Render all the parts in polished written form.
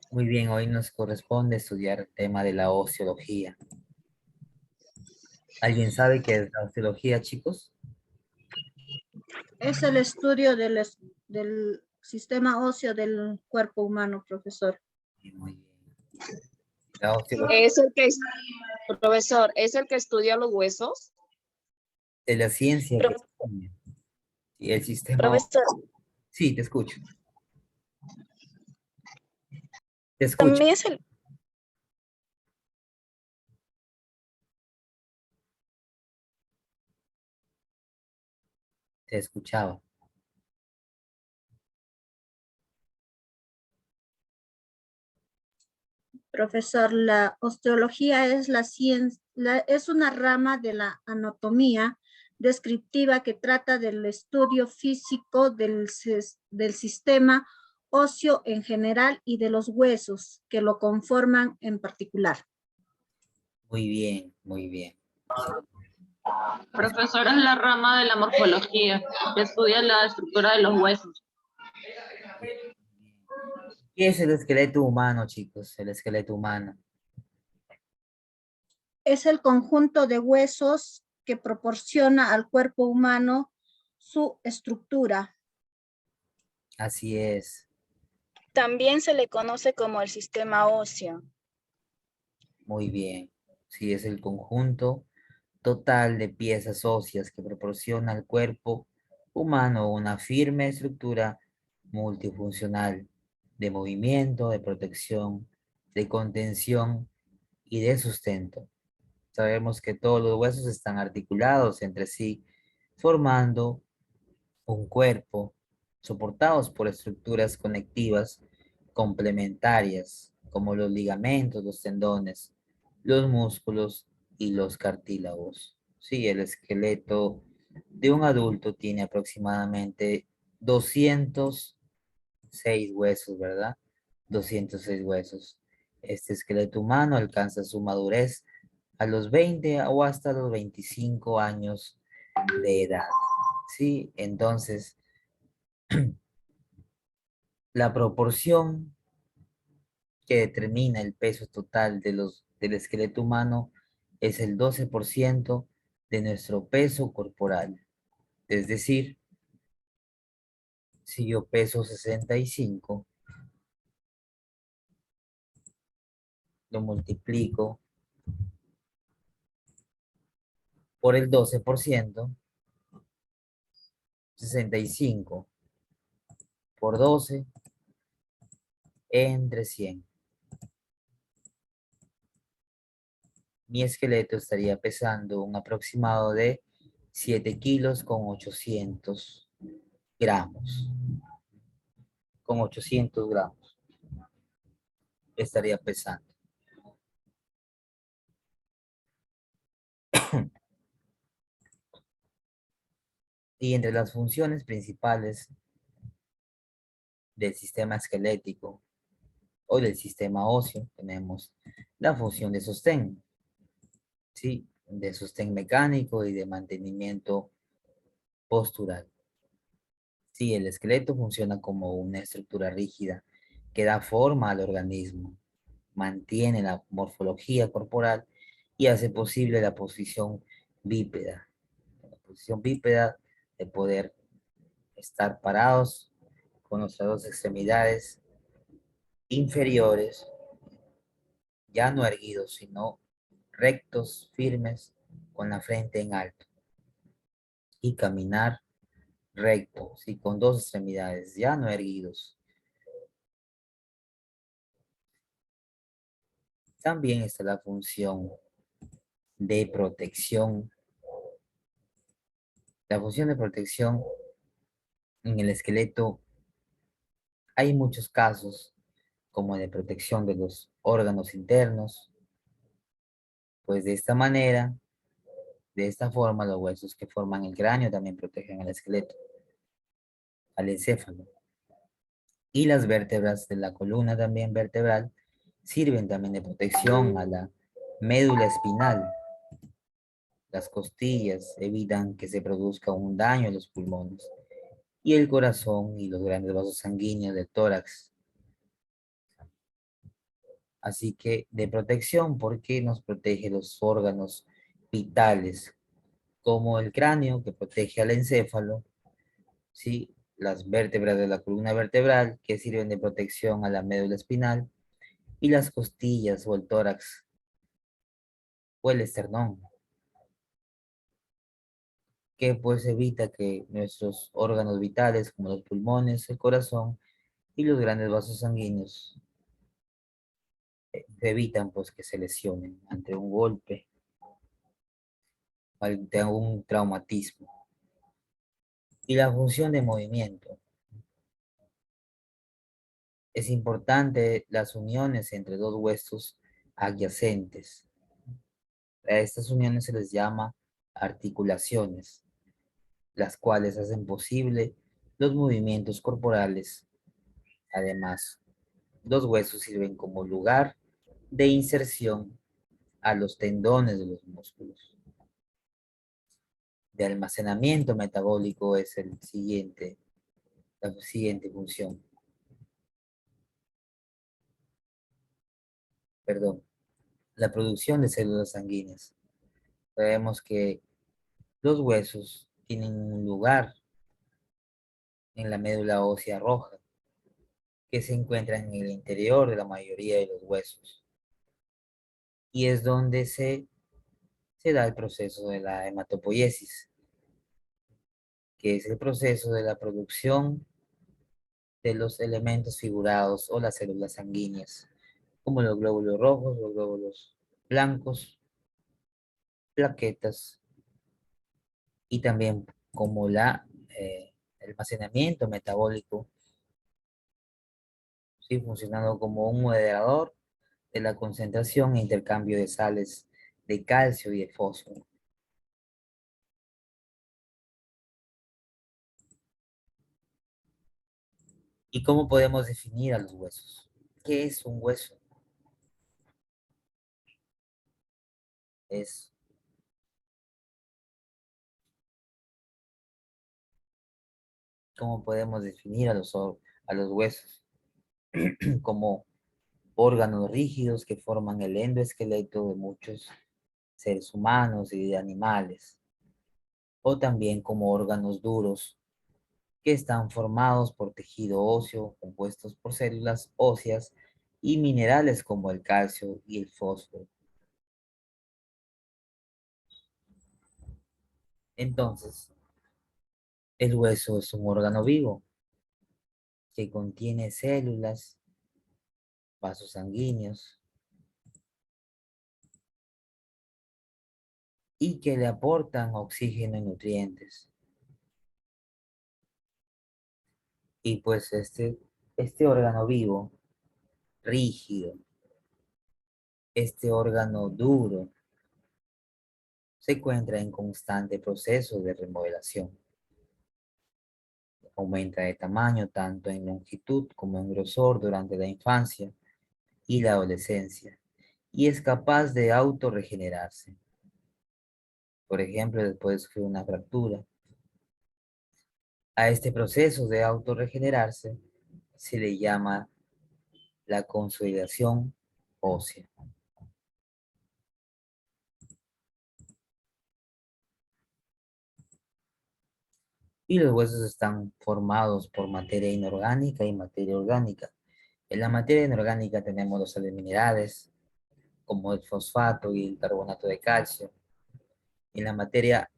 Muy bien, hoy nos corresponde estudiar el tema de la osteología. ¿Alguien sabe qué es la osteología, chicos? Es el estudio del sistema óseo del cuerpo humano, profesor. Sí, muy bien. La osteología Es el que, profesor, es el que estudia los huesos. es la ciencia que Pro- estudia. Y el sistema... profesor, Sí, te escucho. Te escucho. también es el, Te escuchaba. Profesor, la osteología es la ciencia, es una rama de la anatomía descriptiva que trata del estudio físico del sistema óseo en general y de los huesos que lo conforman en particular. Muy bien, muy bien. Profesor, es la rama de la morfología, que estudia la estructura de los huesos. ¿Qué es el esqueleto humano, chicos? El esqueleto humano. Es el conjunto de huesos que proporciona al cuerpo humano su estructura. Así es. también se le conoce como el sistema óseo. Muy bien. Sí, es el conjunto total de piezas óseas que proporciona al cuerpo humano una firme estructura multifuncional de movimiento, de protección, de contención y de sustento. Sabemos que todos los huesos están articulados entre sí, formando un cuerpo, soportados por estructuras conectivas complementarias, como los ligamentos, los tendones, los músculos y los cartílagos. Sí, el esqueleto de un adulto tiene aproximadamente 206 huesos, ¿verdad? 206 huesos. Este esqueleto humano alcanza su madurez a los 20 o hasta los 25 años de edad. Sí, entonces la proporción que determina el peso total del esqueleto humano es el 12% de nuestro peso corporal. Es decir, si yo peso 65, lo multiplico por el 12%, 65 por 12 entre 100. Mi esqueleto estaría pesando un aproximado de 7 kilos con 800 gramos. Con 800 gramos estaría pesando. Y entre las funciones principales del sistema esquelético o del sistema óseo tenemos la función de sostén, ¿sí? De sostén mecánico y de mantenimiento postural. Sí, el esqueleto funciona como una estructura rígida que da forma al organismo, mantiene la morfología corporal y hace posible la posición bípeda. La posición bípeda de poder estar parados con nuestras dos extremidades inferiores, ya no erguidos, sino rectos, firmes, con la frente en alto. Y caminar recto, ¿sí? Con dos extremidades, ya no erguidos. También está la función de protección. La función de protección en el esqueleto, hay muchos casos, como de protección de los órganos internos, pues de esta manera, de esta forma, los huesos que forman el cráneo también protegen al esqueleto, al encéfalo. Y las vértebras de la columna también vertebral sirven también de protección a la médula espinal. Las costillas evitan que se produzca un daño en los pulmones. Y el corazón y los grandes vasos sanguíneos del tórax Así que de protección porque nos protege los órganos vitales, como el cráneo que protege al encéfalo, ¿sí? Las vértebras de la columna vertebral que sirven de protección a la médula espinal y las costillas o el tórax o el esternón, que pues evita que nuestros órganos vitales como los pulmones, el corazón y los grandes vasos sanguíneos evitan pues que se lesionen ante un golpe, ante un traumatismo. Y la función de movimiento. Es importante las uniones entre dos huesos adyacentes. A estas uniones se les llama articulaciones, las cuales hacen posible los movimientos corporales. Además, los huesos sirven como lugar de inserción a los tendones de los músculos. De almacenamiento metabólico es la siguiente función. Perdón, la producción de células sanguíneas. Sabemos que los huesos tienen un lugar en la médula ósea roja que se encuentra en el interior de la mayoría de los huesos y es donde se da el proceso de la hematopoiesis, que es el proceso de la producción de los elementos figurados o las células sanguíneas, como los glóbulos rojos, los glóbulos blancos, plaquetas y también como el almacenamiento metabólico, ¿sí? Funcionando como un moderador de la concentración e intercambio de sales de calcio y de fósforo. ¿Y cómo podemos definir a los huesos? ¿Qué es un hueso? Es ¿Cómo podemos definir a los huesos? Como órganos rígidos que forman el endoesqueleto de muchos seres humanos y de animales, o también como órganos duros que están formados por tejido óseo, compuestos por células óseas y minerales como el calcio y el fósforo. Entonces, el hueso es un órgano vivo que contiene células, vasos sanguíneos y que le aportan oxígeno y nutrientes. Y pues este órgano vivo, rígido, este órgano duro, se encuentra en constante proceso de remodelación. Aumenta de tamaño tanto en longitud como en grosor durante la infancia y la adolescencia y es capaz de autorregenerarse. Por ejemplo, después de sufrir una fractura. A este proceso de autorregenerarse se le llama la consolidación ósea. Y los huesos están formados por materia inorgánica y materia orgánica. En la materia inorgánica tenemos los sales minerales, como el fosfato y el carbonato de calcio. En la materia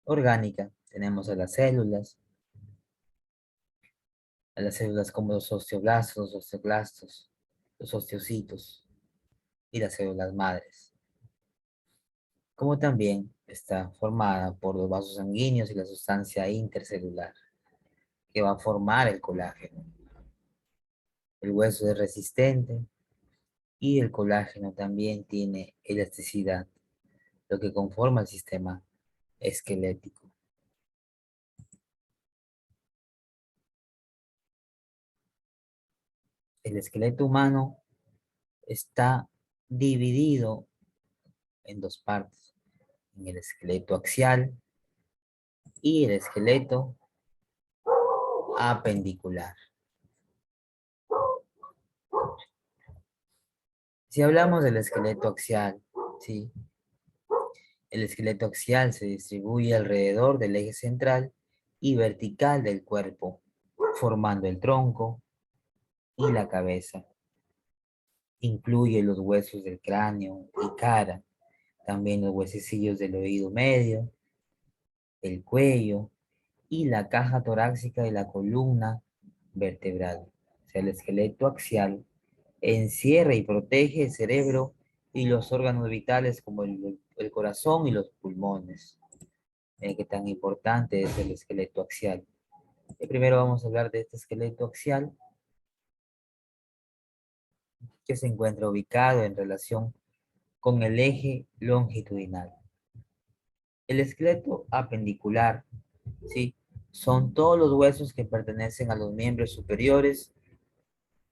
orgánica tenemos a las células como los osteoblastos, los osteocitos y las células madres, como también está formada por los vasos sanguíneos y la sustancia intercelular que va a formar el colágeno. El hueso es resistente y el colágeno también tiene elasticidad, lo que conforma el sistema esquelético. El esqueleto humano está dividido en dos partes, en el esqueleto axial y el esqueleto apendicular. Si hablamos del esqueleto axial, ¿sí? El esqueleto axial se distribuye alrededor del eje central y vertical del cuerpo, formando el tronco y la cabeza. Incluye los huesos del cráneo y cara, también los huesecillos del oído medio, el cuello y la caja torácica de la columna vertebral. O sea, el esqueleto axial encierra y protege el cerebro y los órganos vitales como el corazón y los pulmones. Qué tan importante es el esqueleto axial. Primero vamos a hablar de este esqueleto axial que se encuentra ubicado en relación con el eje longitudinal. El esqueleto apendicular, ¿sí? Son todos los huesos que pertenecen a los miembros superiores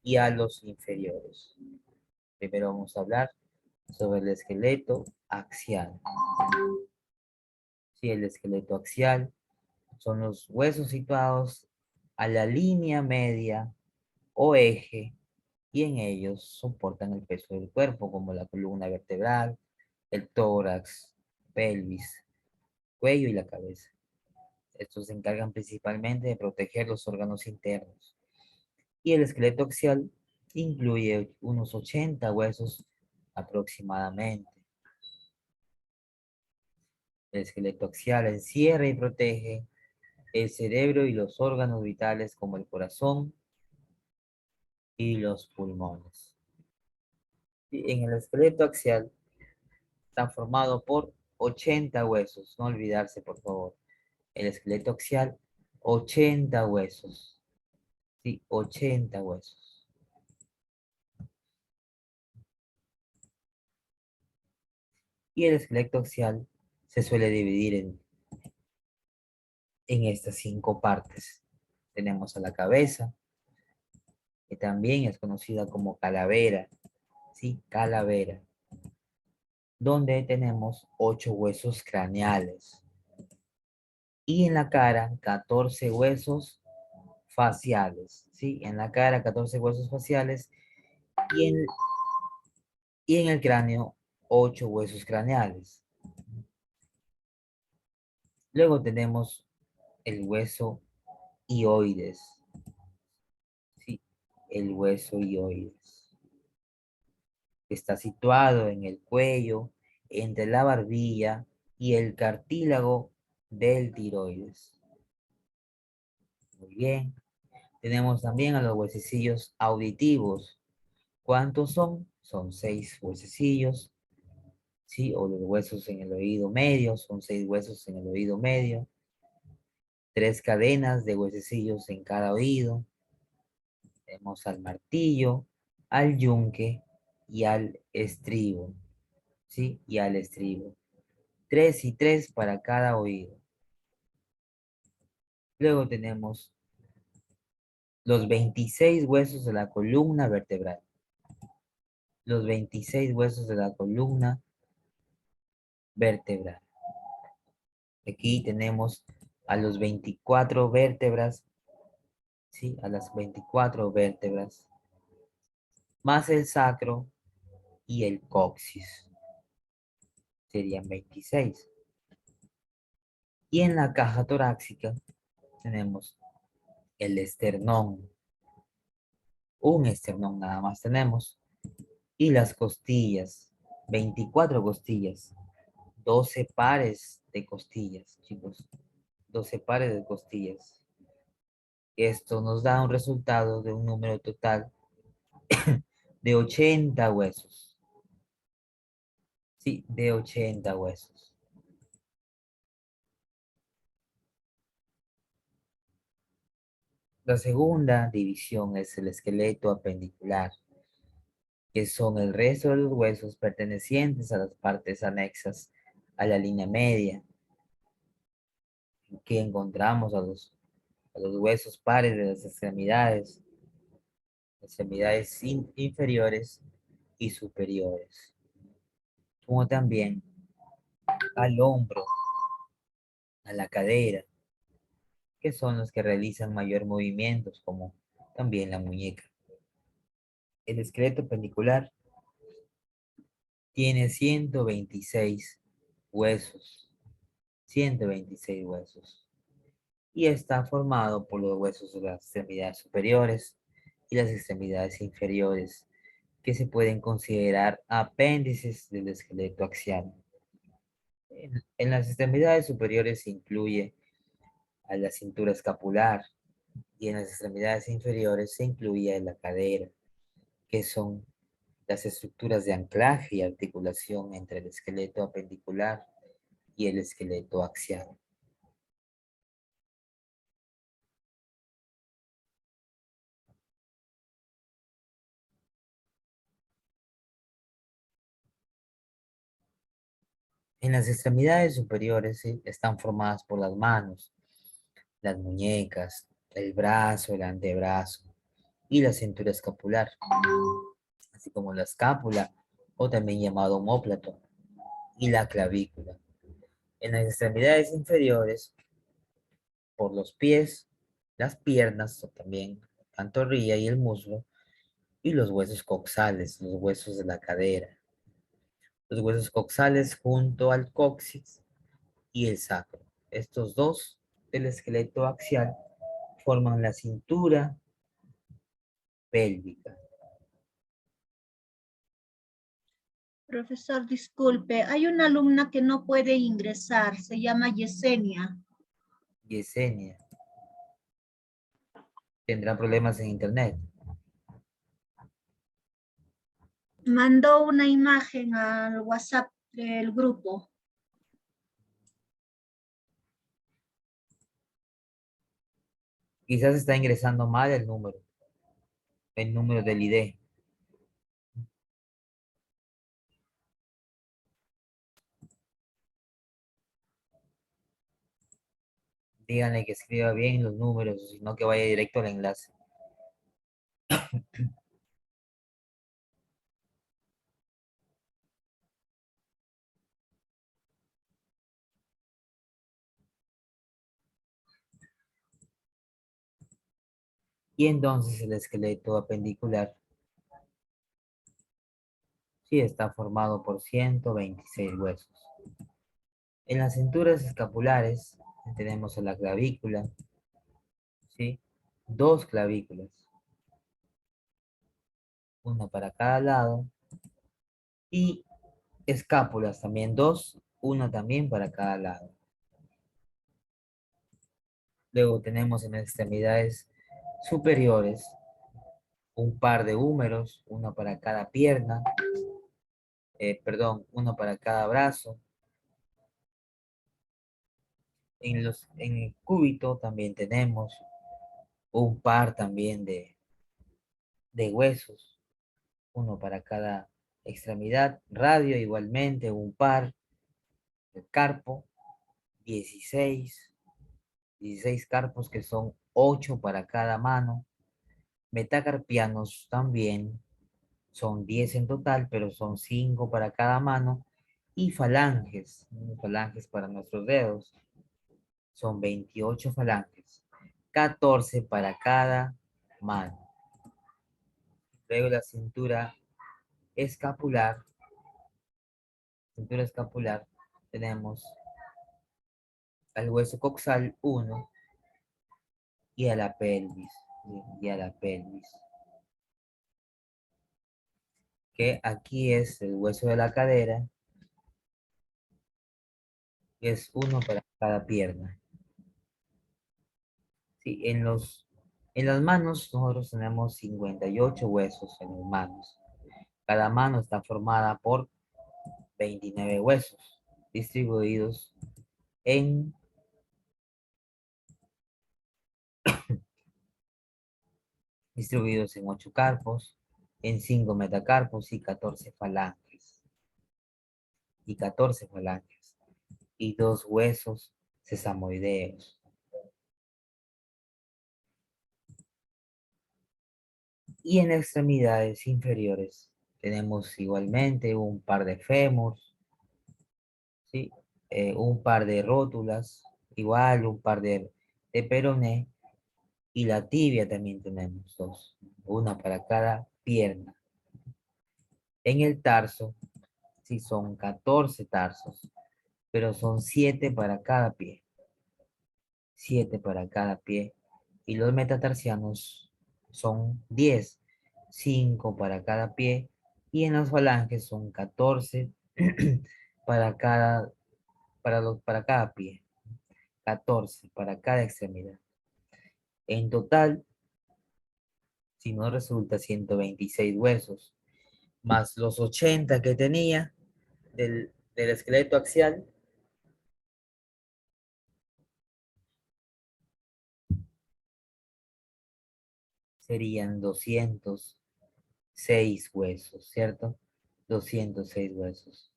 y a los inferiores. Primero vamos a hablar sobre el esqueleto axial. Sí, el esqueleto axial son los huesos situados a la línea media o eje y en ellos soportan el peso del cuerpo como la columna vertebral, el tórax, pelvis, cuello y la cabeza. Estos se encargan principalmente de proteger los órganos internos. Y el esqueleto axial incluye unos 80 huesos aproximadamente. El esqueleto axial encierra y protege el cerebro y los órganos vitales como el corazón y los pulmones. Y en el esqueleto axial está formado por 80 huesos. No olvidarse, por favor. El esqueleto axial, 80 huesos. Sí, 80 huesos. Y el esqueleto axial se suele dividir en estas 5 partes. Tenemos a la cabeza, que también es conocida como calavera. Sí, calavera. Donde tenemos 8 huesos craneales. Y en la cara, 14 huesos faciales. Sí, en la cara, 14 huesos faciales. Y en el cráneo, 8 huesos craneales. Luego tenemos el hueso hioides. Sí, el hueso hioides. Está situado en el cuello, entre la barbilla y el cartílago del tiroides. Muy bien. Tenemos también a los huesecillos auditivos. ¿Cuántos son? Son 6 huesecillos. ¿Sí? O los huesos en el oído medio, son 6 huesos en el oído medio. 3 cadenas de huesecillos en cada oído. Tenemos al martillo, al yunque y al estribo. ¿Sí? Y al estribo. 3 y 3 para cada oído. Luego tenemos los 26 huesos de la columna vertebral. Los 26 huesos de la columna vertebral. Aquí tenemos a los 24 vértebras, ¿sí? A las 24 vértebras, más el sacro y el coxis. Serían 26. Y en la caja torácica tenemos el esternón. Un esternón nada más tenemos. Y las costillas, 24 costillas. 12 pares de costillas, chicos. 12 pares de costillas. Esto nos da un resultado de un número total de 80 huesos. Sí, de 80 huesos. La segunda división es el esqueleto apendicular, que son el resto de los huesos pertenecientes a las partes anexas a la línea media, que encontramos a los huesos pares de las extremidades inferiores y superiores, como también al hombro, a la cadera, que son los que realizan mayor movimientos, como también la muñeca. El esqueleto pendicular tiene 126 huesos. 126 huesos. Y está formado por los huesos de las extremidades superiores y las extremidades inferiores, que se pueden considerar apéndices del esqueleto axial. En las extremidades superiores se incluye a la cintura escapular y en las extremidades inferiores se incluye a la cadera, que son las estructuras de anclaje y articulación entre el esqueleto apendicular y el esqueleto axial. En las extremidades superiores están formadas por las manos, las muñecas, el brazo, el antebrazo y la cintura escapular, así como la escápula o también llamado omóplato y la clavícula. En las extremidades inferiores, por los pies, las piernas o también la pantorrilla y el muslo y los huesos coxales, los huesos de la cadera. Los huesos coxales junto al coxis y el sacro. Estos dos del esqueleto axial forman la cintura pélvica. Profesor, disculpe, hay una alumna que no puede ingresar, se llama Yesenia. Yesenia. Tendrá problemas en internet. Mandó una imagen al WhatsApp del grupo. Quizás está ingresando mal el número del ID. Díganle que escriba bien los números, sino que vaya directo al enlace. Y entonces el esqueleto apendicular sí está formado por 126 huesos. En las cinturas escapulares tenemos la clavícula, ¿sí? Dos clavículas, una para cada lado, y escápulas también dos, una también para cada lado. Luego tenemos en las extremidades superiores un par de húmeros, uno para cada pierna, uno para cada brazo. En el cúbito también tenemos un par también de huesos, uno para cada extremidad. Radio igualmente, un par. El carpo, 16 carpos que son 8 para cada mano. Metacarpianos también son 10 en total, pero son 5 para cada mano. Y falanges, falanges para nuestros dedos, son 28 falanges, 14 para cada mano. Luego la escapular, cintura escapular, tenemos al hueso coxal 1 y a la pelvis, y a la pelvis. Que aquí es el hueso de la cadera, que es uno para cada pierna. Sí, en las manos nosotros tenemos 58 huesos en las manos. Cada mano está formada por 29 huesos distribuidos en distribuidos en 8 carpos, en 5 metacarpos y 14 falanges. Y 14 falanges. Y 2 huesos sesamoideos. Y en extremidades inferiores tenemos igualmente un par de fémurs, ¿sí? Un par de rótulas, igual un par de peroné, y la tibia también tenemos dos, una para cada pierna. En el tarso Sí, son 14 tarsos, pero son 7 para cada pie. 7 para cada pie. Y los metatarsianos son 10, 5 para cada pie. Y en las falanges son 14 para para cada pie. 14 para cada extremidad. En total, si no resulta 126 huesos, más los 80 que tenía del esqueleto axial, serían 206 huesos, ¿cierto? 206 huesos.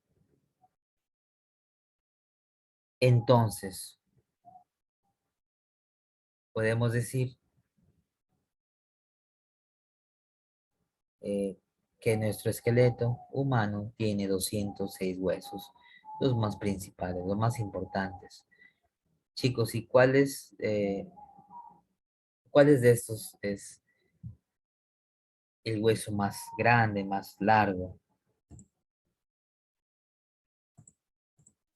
Entonces, podemos decir que nuestro esqueleto humano tiene 206 huesos, los más principales, los más importantes. Chicos, ¿y cuáles de estos es el hueso más grande, más largo?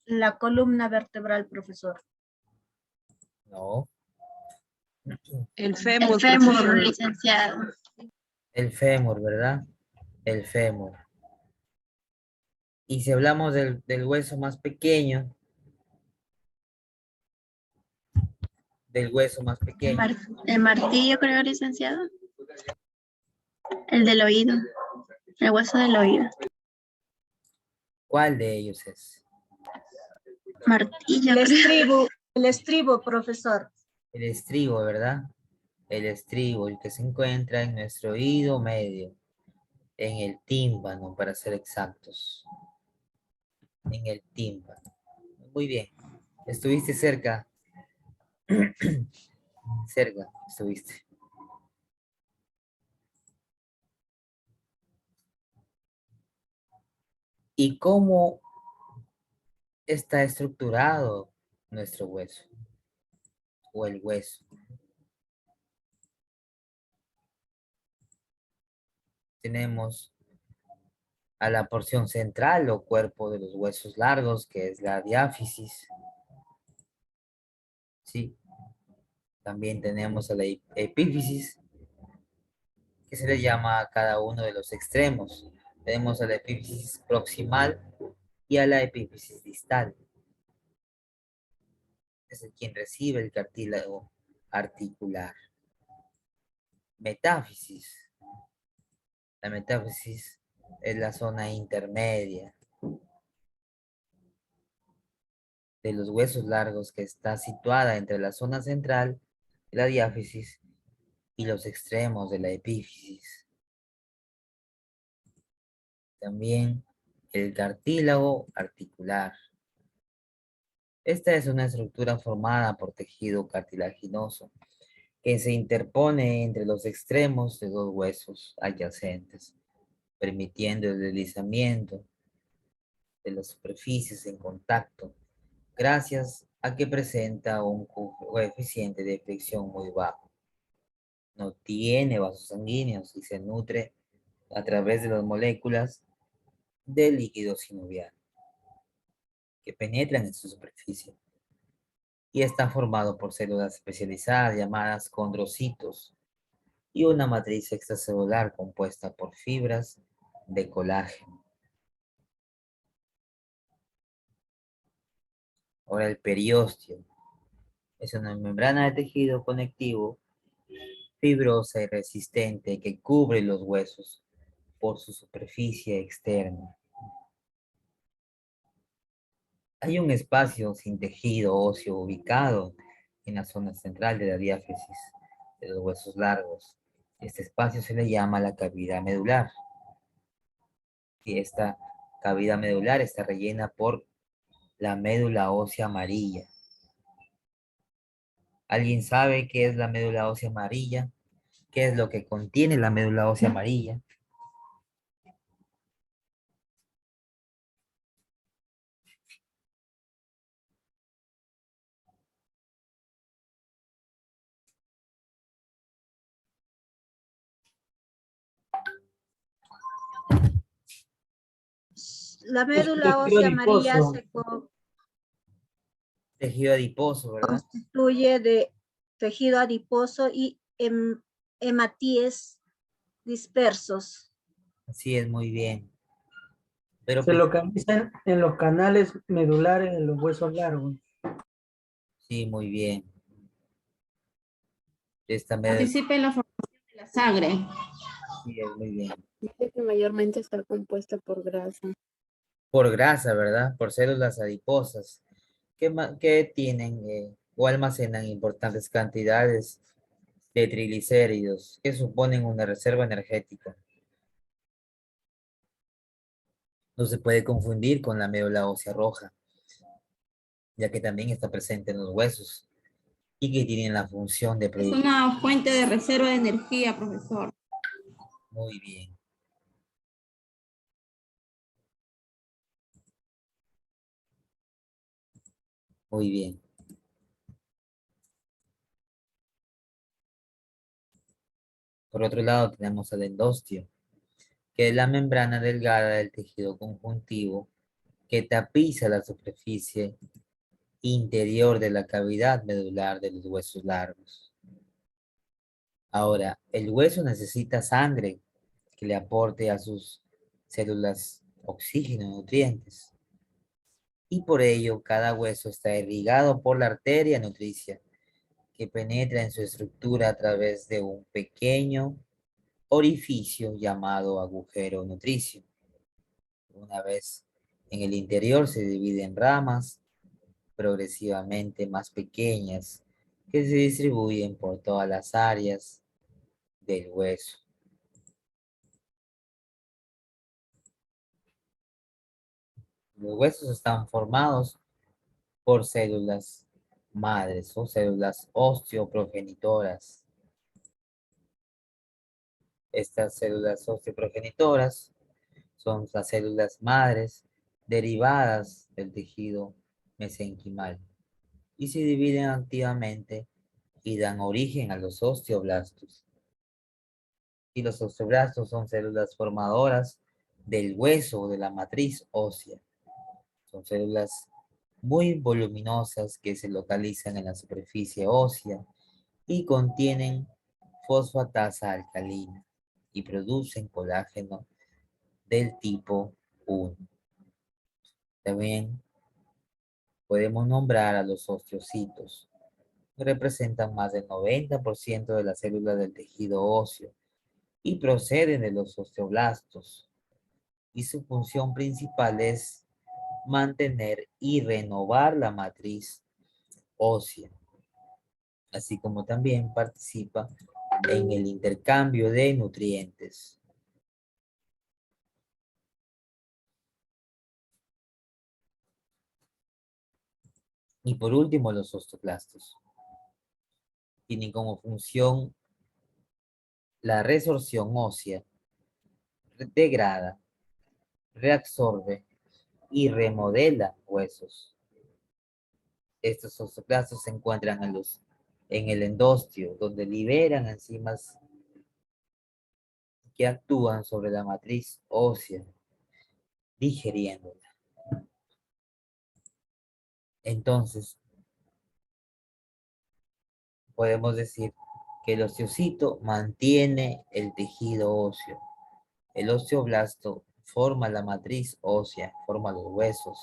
La columna vertebral, profesor. No, El El fémur, fémur, profesor. licenciado. el fémur, ¿verdad? El fémur. Y si hablamos del hueso más pequeño, del hueso más pequeño, El martillo, creo, licenciado. El del oído. El hueso del oído. ¿cuál de ellos es? Martillo, creo. El estribo, profesor. El estribo, ¿verdad? El estribo, el que se encuentra en nuestro oído medio, en el tímpano, para ser exactos. En el tímpano. Muy bien. Estuviste cerca. Cerca, estuviste. ¿Y cómo está estructurado nuestro hueso? O el hueso. Tenemos a la porción central o cuerpo de los huesos largos, que es la diáfisis. ¿Sí? También tenemos a la epífisis, que se le llama a cada uno de los extremos. Tenemos a la epífisis proximal y a la epífisis distal. Es el quien recibe el cartílago articular. Metáfisis. La metáfisis es la zona intermedia de los huesos largos que está situada entre la zona central de la diáfisis y los extremos de la epífisis. También el cartílago articular. Esta es una estructura formada por tejido cartilaginoso que se interpone entre los extremos de dos huesos adyacentes, permitiendo el deslizamiento de las superficies en contacto, gracias a que presenta un coeficiente de fricción muy bajo. No tiene vasos sanguíneos y se nutre a través de las moléculas del líquido sinovial que penetran en su superficie y está formado por células especializadas llamadas condrocitos y una matriz extracelular compuesta por fibras de colágeno. Ahora el periósteo es una membrana de tejido conectivo fibrosa y resistente que cubre los huesos por su superficie externa. Hay un espacio sin tejido óseo ubicado en la zona central de la diáfisis de los huesos largos. Este espacio se le llama la cavidad medular. Y esta cavidad medular está rellena por la médula ósea amarilla. ¿Alguien sabe qué es la médula ósea amarilla? ¿Qué es lo que contiene la médula ósea amarilla? La Es un médula tejido ósea amarilla adiposo. se Tejido adiposo, ¿verdad? constituye de tejido adiposo y hematíes dispersos. Así es, muy bien. Pero Se localizan en los canales medulares de los huesos largos. sí, muy bien. Esta me Participa en la formación de la sangre. sí, es muy bien. Dice que mayormente está compuesta por grasa. Por grasa, ¿verdad? Por células adiposas que tienen o almacenan importantes cantidades de triglicéridos que suponen una reserva energética. No se puede confundir con la médula ósea roja, ya que también está presente en los huesos y que tienen la función de Es producir. una fuente de reserva de energía, profesor. Muy bien. Muy bien. Por otro lado, tenemos el endostio, que es la membrana delgada del tejido conjuntivo que tapiza la superficie interior de la cavidad medular de los huesos largos. Ahora, el hueso necesita sangre que le aporte a sus células oxígeno y nutrientes. Y por ello, cada hueso está irrigado por la arteria nutricia que penetra en su estructura a través de un pequeño orificio llamado agujero nutricio. Una vez en el interior se divide en ramas progresivamente más pequeñas que se distribuyen por todas las áreas del hueso. Los huesos están formados por células madres o células osteoprogenitoras. Estas células osteoprogenitoras son las células madres derivadas del tejido mesenquimal y se dividen activamente y dan origen a los osteoblastos. Y los osteoblastos son células formadoras del hueso o de la matriz ósea. Son células muy voluminosas que se localizan en la superficie ósea y contienen fosfatasa alcalina y producen colágeno del tipo 1. También podemos nombrar a los osteocitos, que representan más del 90% de las células del tejido óseo y proceden de los osteoblastos. Y su función principal es mantener y renovar la matriz ósea, así como también participa en el intercambio de nutrientes. Y por último, los osteoclastos. Tienen como función la resorción ósea, degrada, reabsorbe y remodela huesos. Estos osteoclastos se encuentran en el endostio, donde liberan enzimas que actúan sobre la matriz ósea, digeriéndola. Entonces, podemos decir que el osteocito mantiene el tejido óseo. El osteoblasto forma la matriz ósea, forma los huesos,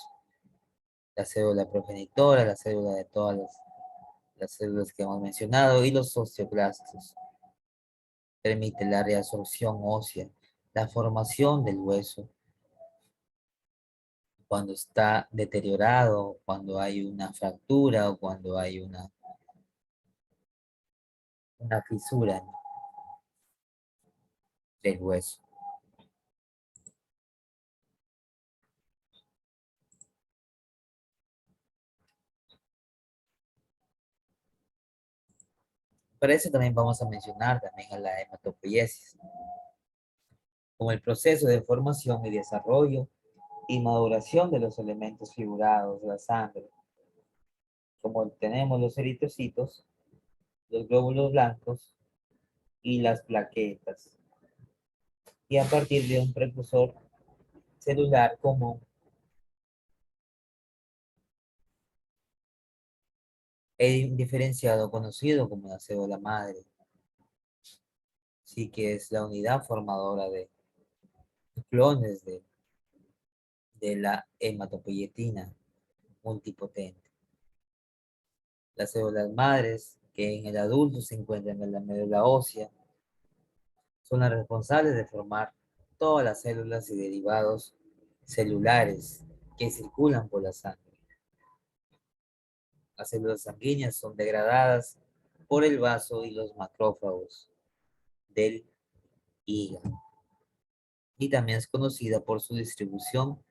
la célula progenitora, la célula de todas las células que hemos mencionado, y los osteoclastos. Permite la reabsorción ósea, la formación del hueso cuando está deteriorado, cuando hay una fractura o cuando hay una fisura del hueso. Para eso también vamos a mencionar también a la hematopoiesis, como el proceso de formación y desarrollo y maduración de los elementos figurados de la sangre, como tenemos los eritrocitos, los glóbulos blancos y las plaquetas, y a partir de un precursor celular común El diferenciado conocido como la célula madre, sí que es la unidad formadora de clones de la hematopoietina multipotente. Las células madres, que en el adulto se encuentran en la médula ósea, son las responsables de formar todas las células y derivados celulares que circulan por la sangre. Las células sanguíneas son degradadas por el vaso y los macrófagos del hígado. Y también es conocida por su distribución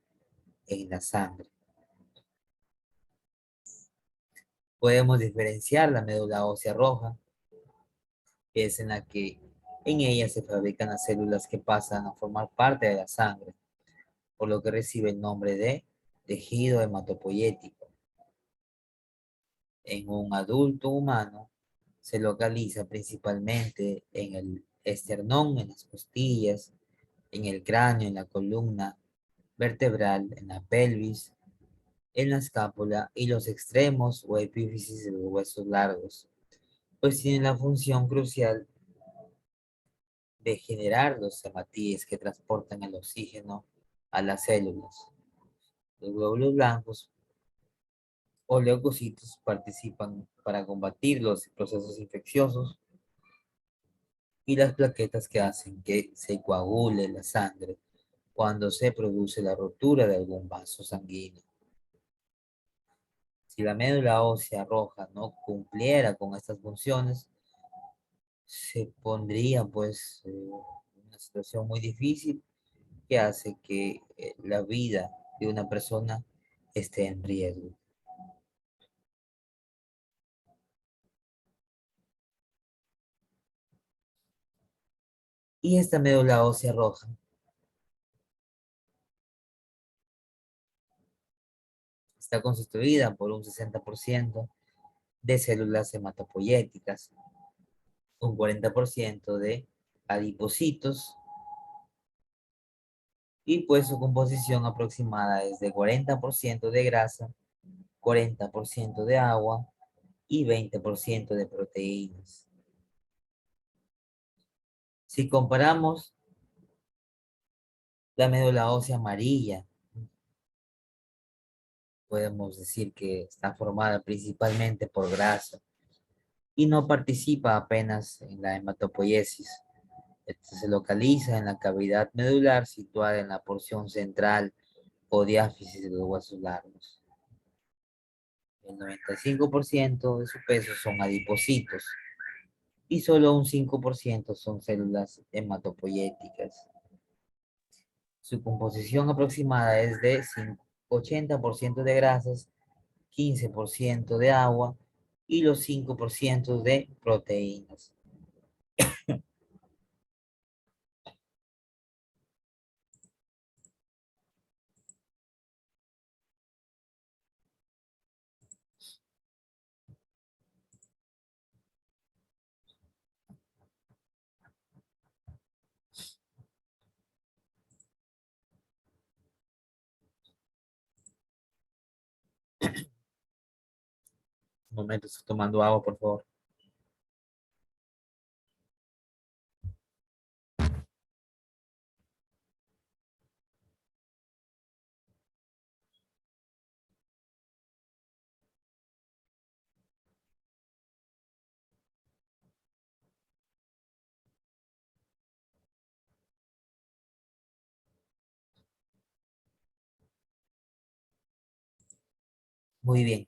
en la sangre. Podemos diferenciar la médula ósea roja, que es en la que en ella se fabrican las células que pasan a formar parte de la sangre, por lo que recibe el nombre de tejido hematopoyético. En un adulto humano se localiza principalmente en el esternón, en las costillas, en el cráneo, en la columna vertebral, en la pelvis, en la escápula y los extremos o epífisis de los huesos largos, pues tienen la función crucial de generar los hematíes que transportan el oxígeno a las células. Los glóbulos blancos o leucocitos participan para combatir los procesos infecciosos y las plaquetas que hacen que se coagule la sangre cuando se produce la rotura de algún vaso sanguíneo. Si la médula ósea roja no cumpliera con estas funciones, se pondría pues una situación muy difícil que hace que la vida de una persona esté en riesgo. Y esta médula ósea roja está constituida por un 60% de células hematopoyéticas, un 40% de adipocitos, y pues su composición aproximada es de 40% de grasa, 40% de agua y 20% de proteínas. Si comparamos la médula ósea amarilla, podemos decir que está formada principalmente por grasa y no participa apenas en la hematopoiesis. Se localiza en la cavidad medular situada en la porción central o diáfisis de los huesos largos. El 95% de su peso son adipocitos y solo un 5% son células hematopoyéticas. Su composición aproximada es de 80% de grasas, 15% de agua y los 5% de proteínas. Un momento, estoy tomando agua, por favor. Muy bien.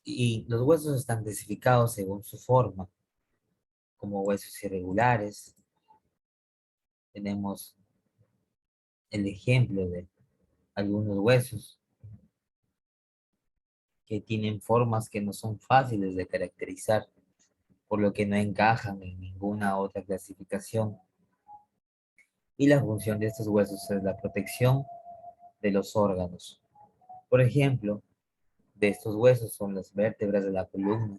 Y los huesos están clasificados según su forma, como huesos irregulares. Tenemos el ejemplo de algunos huesos que tienen formas que no son fáciles de caracterizar, por lo que no encajan en ninguna otra clasificación. Y la función de estos huesos es la protección de los órganos. Por ejemplo, de estos huesos son las vértebras de la columna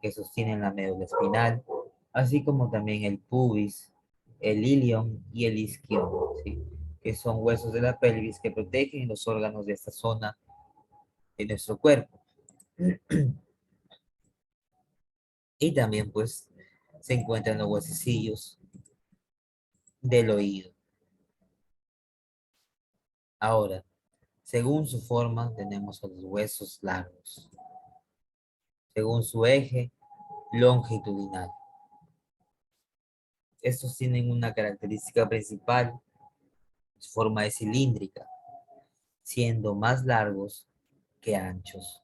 que sostienen la médula espinal, así como también el pubis, el ilion y el isquion, ¿sí? Que son huesos de la pelvis que protegen los órganos de esta zona de nuestro cuerpo. Y también pues se encuentran los huesecillos del oído. Ahora, según su forma, tenemos a los huesos largos. Según su eje longitudinal. Estos tienen una característica principal, su forma es cilíndrica, siendo más largos que anchos.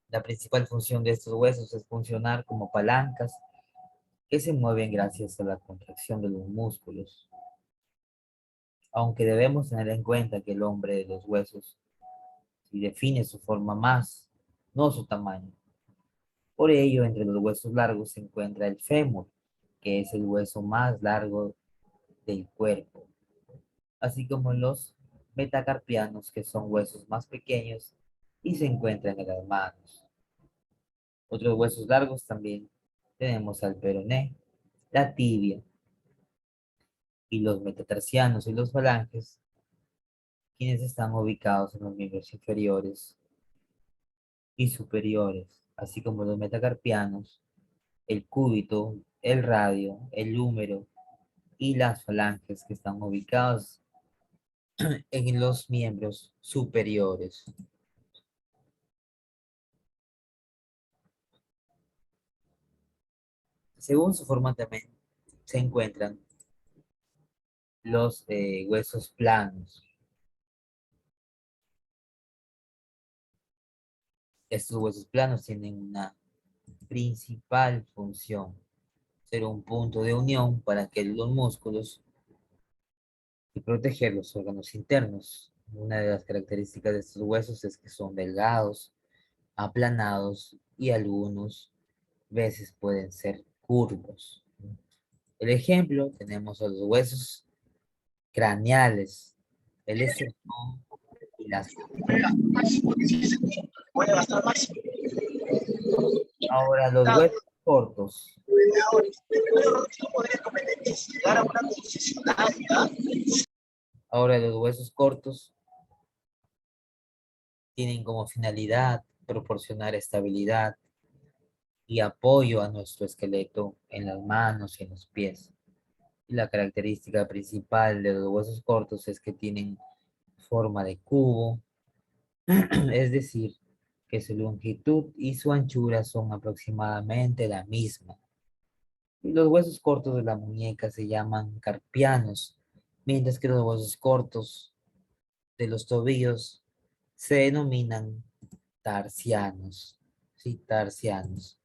La principal función de estos huesos es funcionar como palancas que se mueven gracias a la contracción de los músculos. Aunque debemos tener en cuenta que el hombre de los huesos si define su forma más, no su tamaño. Por ello, entre los huesos largos se encuentra el fémur, que es el hueso más largo del cuerpo, así como los metacarpianos, que son huesos más pequeños y se encuentran en las manos. Otros huesos largos también tenemos al peroné, la tibia y los metatarsianos y los falanges, quienes están ubicados en los miembros inferiores y superiores, así como los metacarpianos, el cúbito, el radio, el húmero y las falanges que están ubicados en los miembros superiores. Según su forma también se encuentran los huesos planos. Estos huesos planos tienen una principal función, ser un punto de unión para que los músculos y proteger los órganos internos. Una de las características de estos huesos es que son delgados, aplanados y algunos veces pueden ser curvos. El ejemplo, tenemos a los huesos craneales, el esternón y las... Ahora, los huesos cortos. Ahora, los huesos cortos tienen como finalidad proporcionar estabilidad y apoyo a nuestro esqueleto en las manos y en los pies. Y la característica principal de los huesos cortos es que tienen forma de cubo, es decir, que su longitud y su anchura son aproximadamente la misma. Y los huesos cortos de la muñeca se llaman carpianos, mientras que los huesos cortos de los tobillos se denominan tarsianos. Sí, tarsianos.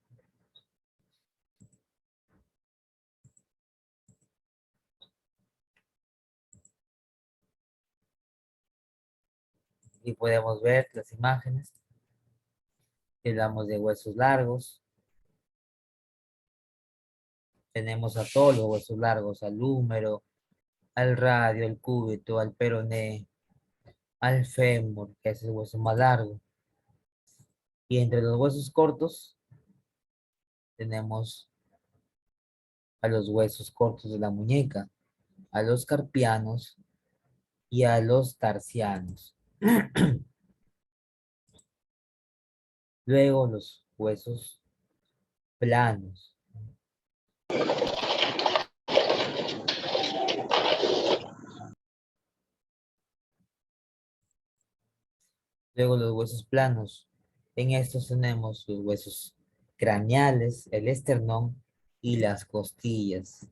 Y podemos ver las imágenes. Hablamos de huesos largos. Tenemos a todos los huesos largos, al húmero, al radio, al cúbito, al peroné, al fémur, que es el hueso más largo. Y entre los huesos cortos tenemos a los huesos cortos de la muñeca, a los carpianos y a los tarsianos. Luego los huesos planos. Luego los huesos planos. En estos tenemos los huesos craneales, el esternón y las costillas.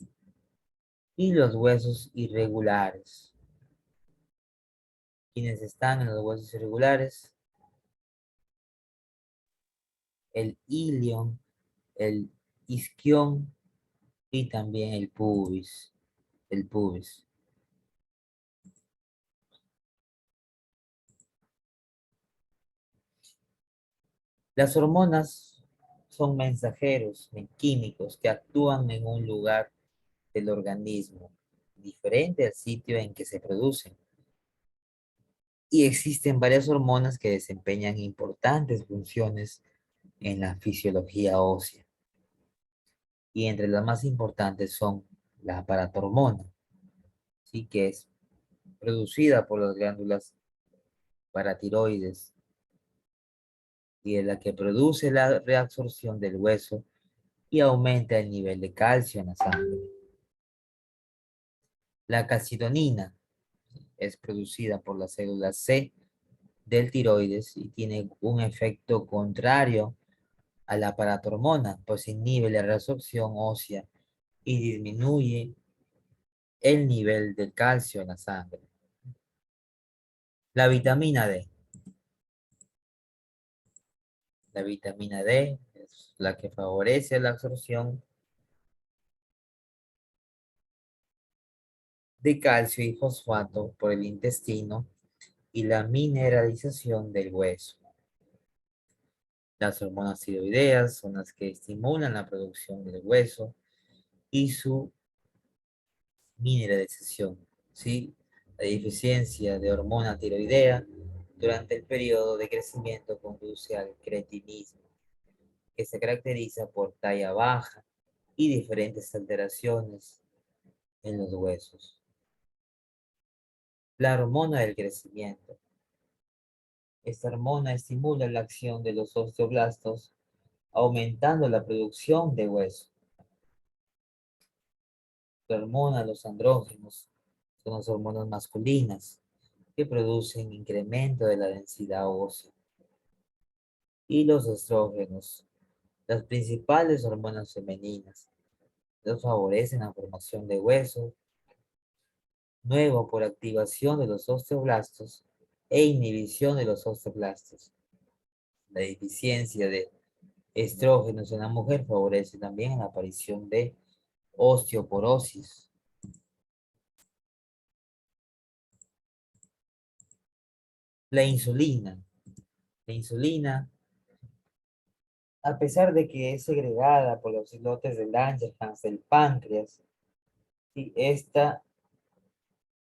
Y los huesos irregulares. Quienes están en los huesos irregulares, el ilion, el isquión y también el pubis. El pubis. Las hormonas son mensajeros químicos que actúan en un lugar del organismo, diferente al sitio en que se producen. Y existen varias hormonas que desempeñan importantes funciones en la fisiología ósea. Y entre las más importantes son la paratormona, ¿sí? Que es producida por las glándulas paratiroides y es la que produce la reabsorción del hueso y aumenta el nivel de calcio en la sangre. La calcitonina es producida por las células C del tiroides y tiene un efecto contrario a la paratormona, pues inhibe la reabsorción ósea y disminuye el nivel de calcio en la sangre. La vitamina D. La vitamina D es la que favorece la absorción de calcio y fosfato por el intestino y la mineralización del hueso. Las hormonas tiroideas son las que estimulan la producción del hueso y su mineralización, ¿sí? La deficiencia de hormona tiroidea durante el periodo de crecimiento conduce al cretinismo, que se caracteriza por talla baja y diferentes alteraciones en los huesos. La hormona del crecimiento. Esta hormona estimula la acción de los osteoblastos, aumentando la producción de hueso. La hormona de los andrógenos son las hormonas masculinas que producen incremento de la densidad ósea. Y los estrógenos, las principales hormonas femeninas, los favorecen la formación de hueso nuevo por activación de los osteoblastos e inhibición de los osteoblastos. La deficiencia de estrógenos en la mujer favorece también la aparición de osteoporosis. La insulina. La insulina, a pesar de que es segregada por los islotes de Langerhans del páncreas, y esta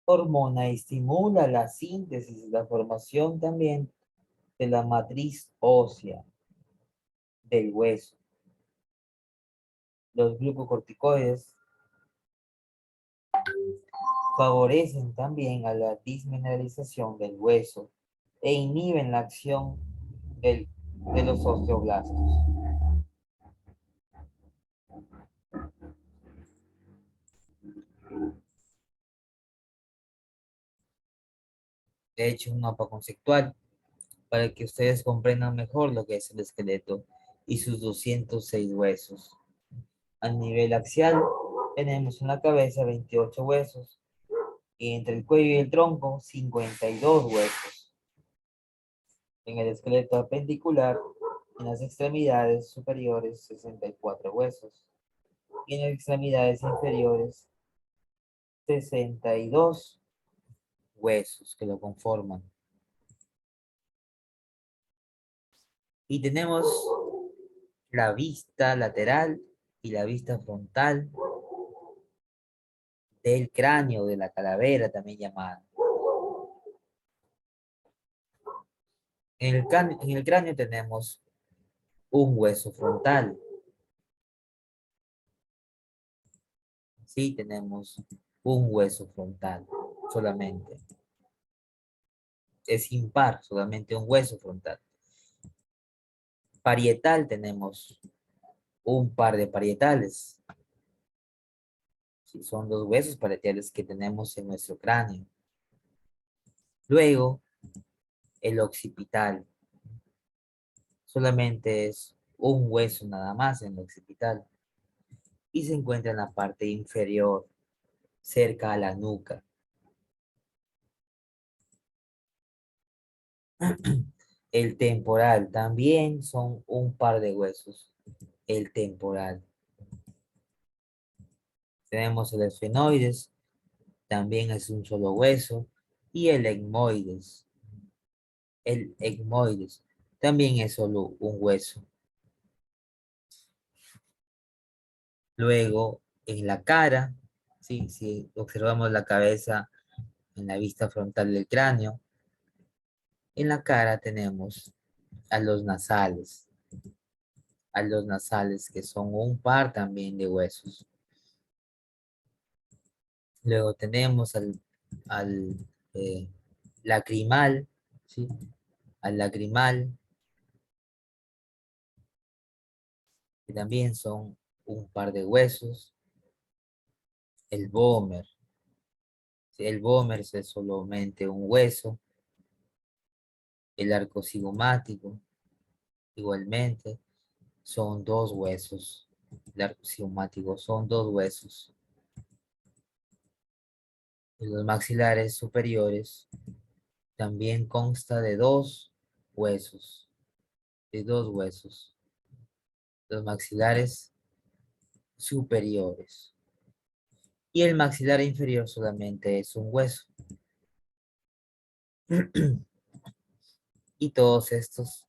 hormona estimula la síntesis y la formación también de la matriz ósea del hueso. Los glucocorticoides favorecen también a la desmineralización del hueso e inhiben la acción de los osteoblastos. De hecho, un mapa conceptual para que ustedes comprendan mejor lo que es el esqueleto y sus 206 huesos. A nivel axial tenemos en la cabeza 28 huesos y entre el cuello y el tronco 52 huesos. En el esqueleto apendicular, en las extremidades superiores 64 huesos y en las extremidades inferiores 62 huesos que lo conforman. Y tenemos la vista lateral y la vista frontal del cráneo, de la calavera también llamada. En el cráneo tenemos un hueso frontal. Sí, tenemos un hueso frontal solamente. Es impar, solamente un hueso frontal. Parietal tenemos un par de parietales. Sí, son los huesos parietales que tenemos en nuestro cráneo. Luego, el occipital. Solamente es un hueso nada más en el occipital. Y se encuentra en la parte inferior, cerca a la nuca. El temporal también son un par de huesos. El temporal. Tenemos el esfenoides, también es un solo hueso. Y el etmoides. El etmoides también es solo un hueso. Luego, en la cara, ¿sí? Si observamos la cabeza en la vista frontal del cráneo, en la cara tenemos a los nasales que son un par también de huesos. Luego tenemos al lacrimal, ¿sí? Al lacrimal, que también son un par de huesos. El vómer. Si el vómer es solamente un hueso. El arco cigomático, igualmente, son dos huesos. El arco cigomático son dos huesos. Y los maxilares superiores también consta de dos huesos. De dos huesos. Los maxilares superiores. Y el maxilar inferior solamente es un hueso. Y todos estos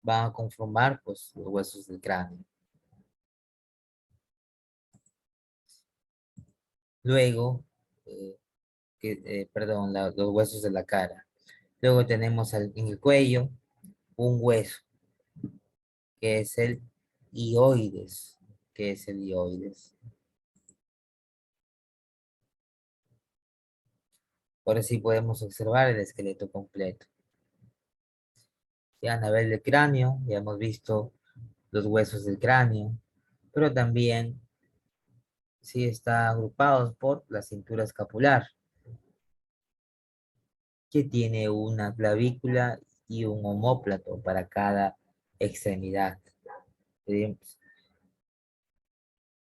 van a conformar pues los huesos del cráneo. Luego, perdón, los huesos de la cara. Luego tenemos en el cuello un hueso, que es el hioides. ¿Qué es el hioides? Ahora sí podemos observar el esqueleto completo. Ya a nivel del cráneo, ya hemos visto los huesos del cráneo, pero también sí está agrupados por la cintura escapular, que tiene una clavícula y un omóplato para cada extremidad.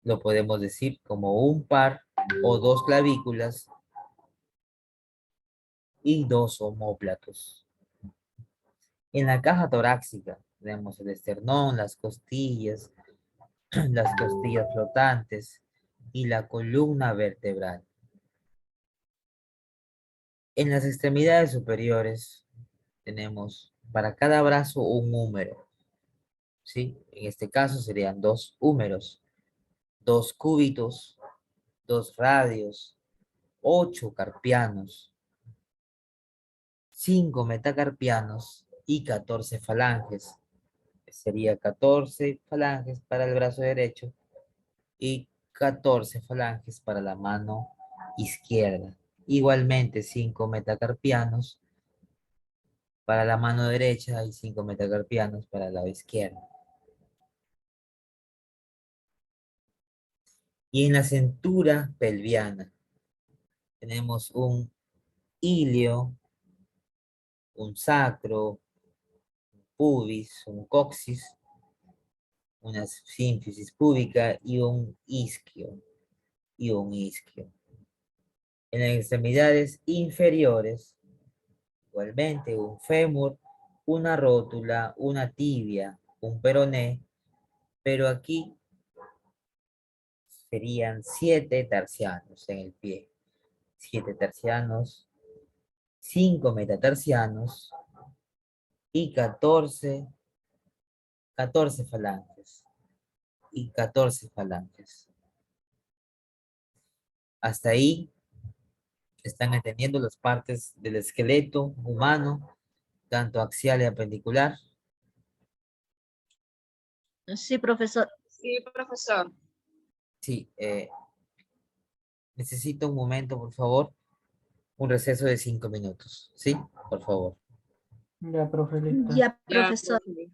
Lo podemos decir como un par o dos clavículas y dos omóplatos. En la caja torácica tenemos el esternón, las costillas, las costillas flotantes y la columna vertebral. En las extremidades superiores tenemos para cada brazo un húmero, ¿sí? En este caso serían dos húmeros, dos cúbitos, dos radios, 8 carpianos, 5 metacarpianos y 14 falanges. Sería 14 falanges para el brazo derecho y 14 falanges para la mano izquierda. Igualmente 5 metacarpianos para la mano derecha y 5 metacarpianos para el lado izquierdo. Y en la cintura pelviana tenemos un ilio, un sacro, un pubis, un coxis, una sínfisis púbica y un isquio. En las extremidades inferiores, igualmente un fémur, una rótula, una tibia, un peroné, pero aquí serían 7 tercianos en el pie. 7 tercianos, 5 metatarsianos y 14 falanges. Y 14 falanges. Hasta ahí están entendiendo las partes del esqueleto humano, tanto axial y apendicular. Sí, profesor. Sí, profesor. Sí, necesito un momento, por favor. Un receso de 5 minutos. ¿Sí? Por favor. Ya, profe, lista. Ya, Ya, profesor. profe.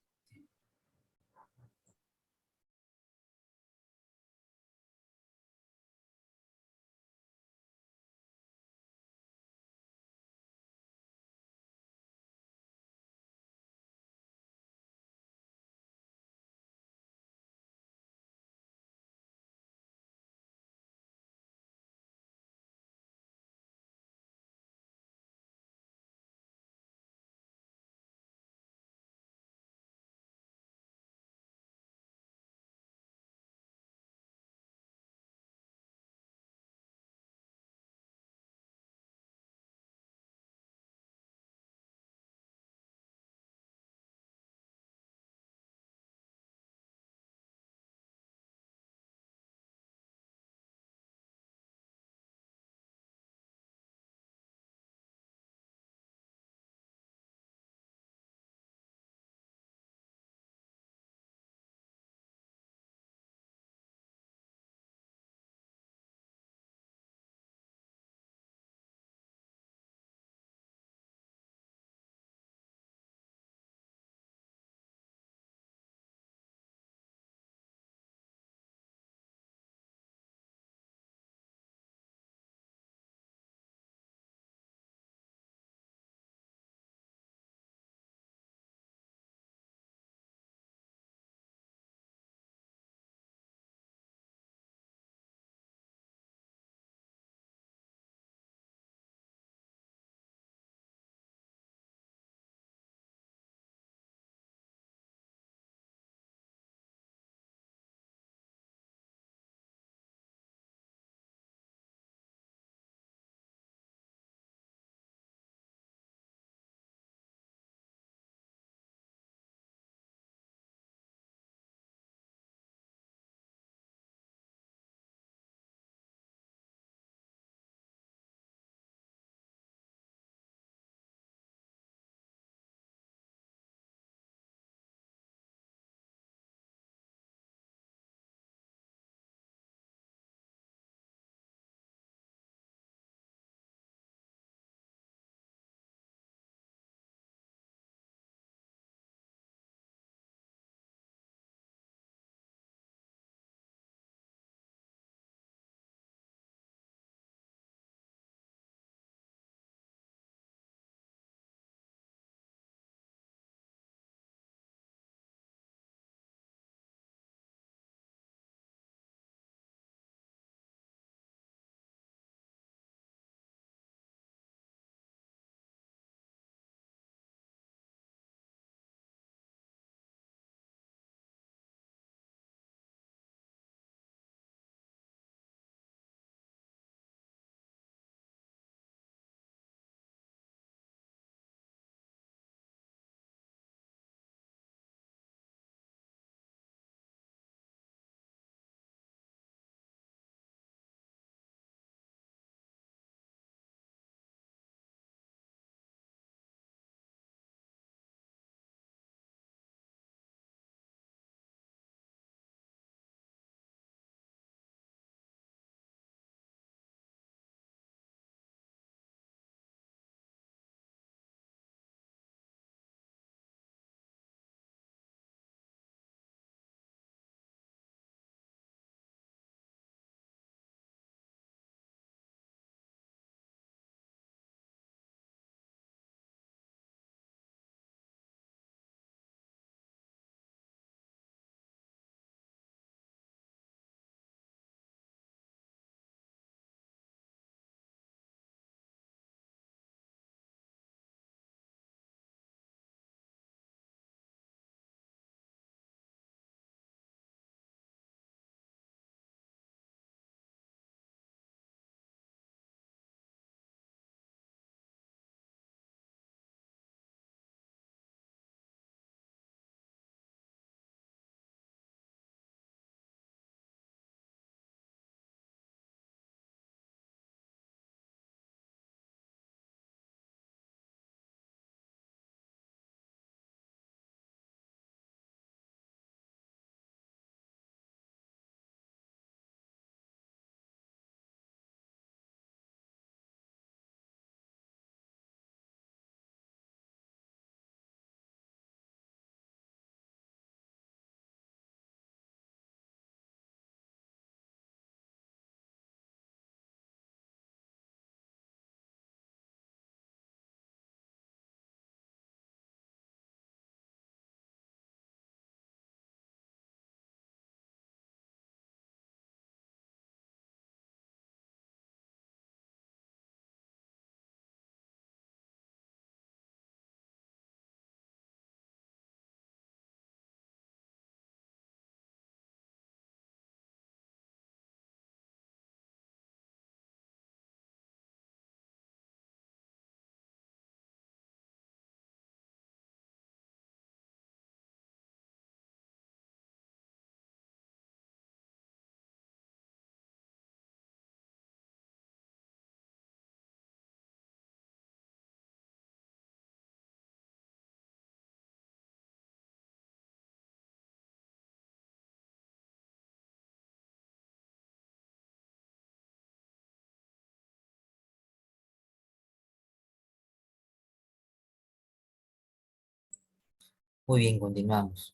Muy bien, continuamos.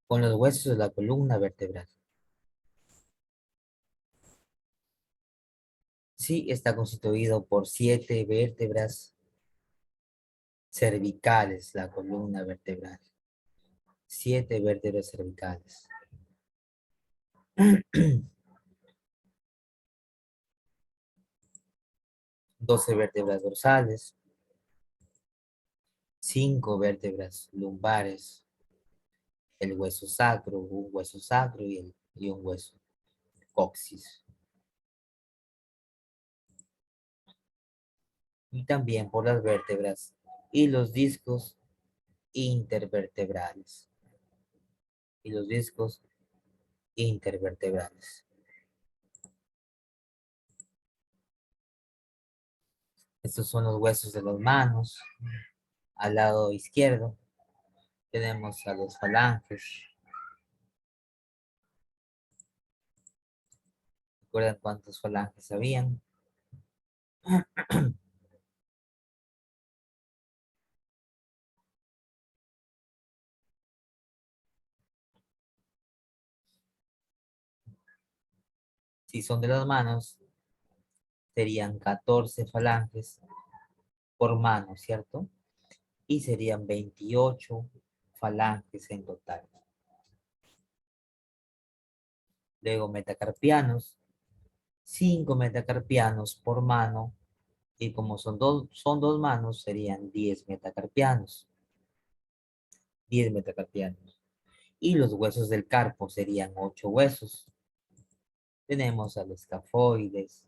Con los huesos de la columna vertebral. Sí, está constituido por 7 vértebras cervicales, la columna vertebral. 7 vértebras cervicales. 12 vértebras dorsales. 5 vértebras lumbares. El hueso sacro, un hueso sacro y un hueso coxis. Y también por las vértebras y los discos intervertebrales. Y los discos intervertebrales. Estos son los huesos de las manos. Al lado izquierdo tenemos a los falanges. ¿Recuerdan cuántos falanges habían? Si son de las manos, serían 14 falanges por mano, ¿cierto? Y serían 28 falanges en total. Luego metacarpianos, 5 metacarpianos por mano, y como son dos manos, serían 10 metacarpianos. 10 metacarpianos. Y los huesos del carpo serían 8 huesos. Tenemos al escafoides,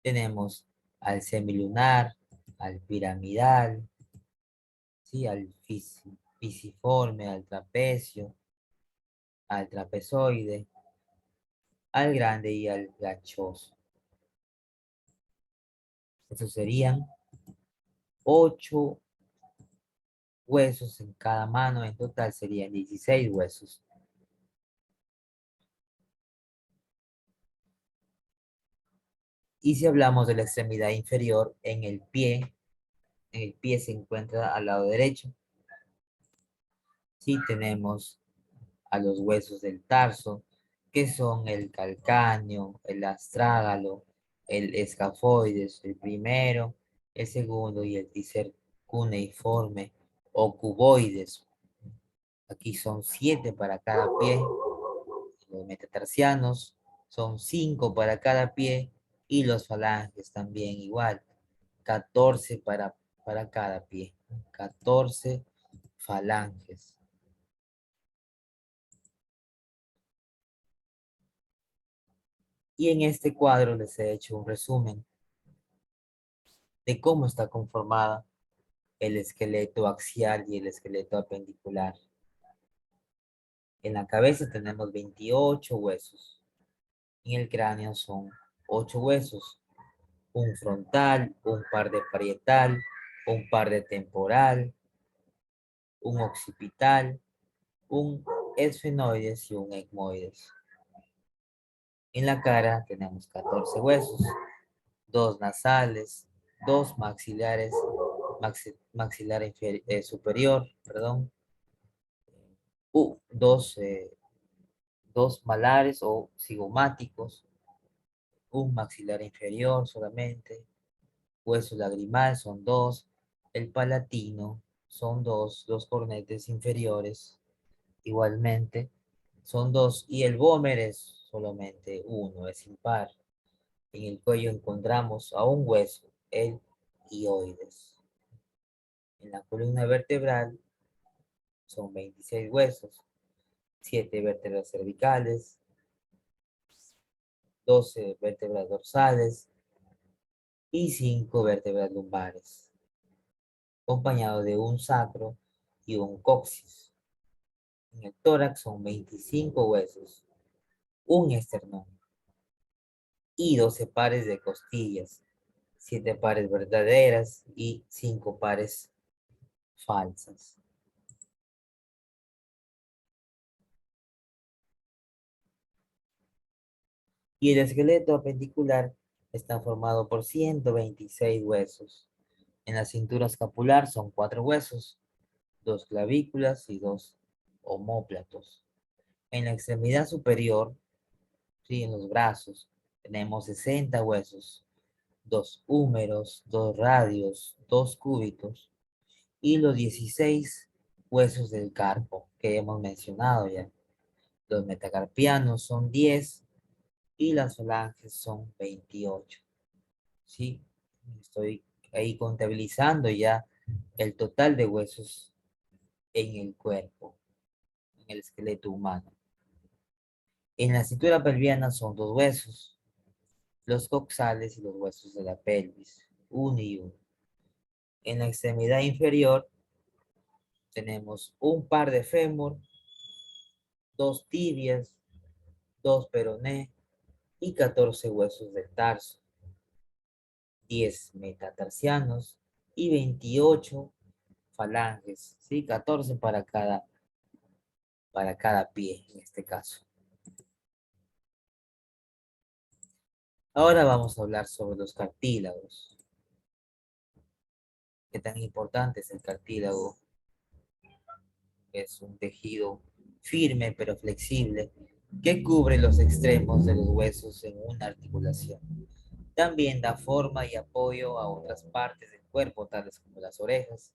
tenemos al semilunar, al piramidal, ¿sí? Al pisiforme, al trapecio, al trapezoide, al grande y al ganchoso. Estos serían 8 huesos en cada mano, en total serían 16 huesos. Y si hablamos de la extremidad inferior, en el pie se encuentra al lado derecho. Sí, tenemos a los huesos del tarso, que son el calcáneo, el astrágalo, el escafoides, el primero, el segundo y el tercer cuneiforme o cuboides. Aquí son 7 para cada pie. Los metatarsianos son 5 para cada pie y los falanges también igual. 14 para cada pie. 14 falanges. Y en este cuadro les he hecho un resumen de cómo está conformada el esqueleto axial y el esqueleto apendicular. En la cabeza tenemos 28 huesos. En el cráneo son 8 huesos. Un frontal, un par de parietal, un par de temporal, un occipital, un esfenoides y un etmoides. En la cara tenemos 14 huesos, 2 nasales, 2 maxilares, maxilar superior, perdón, dos malares o cigomáticos, un maxilar inferior solamente, hueso lagrimal son 2, el palatino son 2, los cornetes inferiores igualmente son 2 y el vómer es solamente 1, es impar. En el cuello encontramos a un hueso, el hioides. En la columna vertebral son 26 huesos, 7 vértebras cervicales, 12 vértebras dorsales y 5 vértebras lumbares, acompañado de un sacro y un coxis. En el tórax son 25 huesos, un esternón y 12 pares de costillas, 7 pares verdaderas y 5 pares falsas. Y el esqueleto apendicular está formado por 126 huesos. En la cintura escapular son 4 huesos. 2 clavículas y 2 omóplatos. En la extremidad superior, ¿sí? En los brazos, tenemos 60 huesos, 2 húmeros, 2 radios, 2 cúbitos y los 16 huesos del carpo que hemos mencionado ya. Los metacarpianos son 10 y las falanges son 28. ¿Sí? Estoy ahí contabilizando ya el total de huesos en el cuerpo, en el esqueleto humano. En la cintura pelviana son 2 huesos, los coxales y los huesos de la pelvis, uno y uno. En la extremidad inferior tenemos un par de fémur, 2 tibias, 2 peroné y 14 huesos del tarso, 10 metatarsianos y 28 falanges, ¿sí? 14 para cada pie en este caso. Ahora vamos a hablar sobre los cartílagos. ¿Qué tan importante es el cartílago? Es un tejido firme pero flexible que cubre los extremos de los huesos en una articulación. También da forma y apoyo a otras partes del cuerpo, tales como las orejas,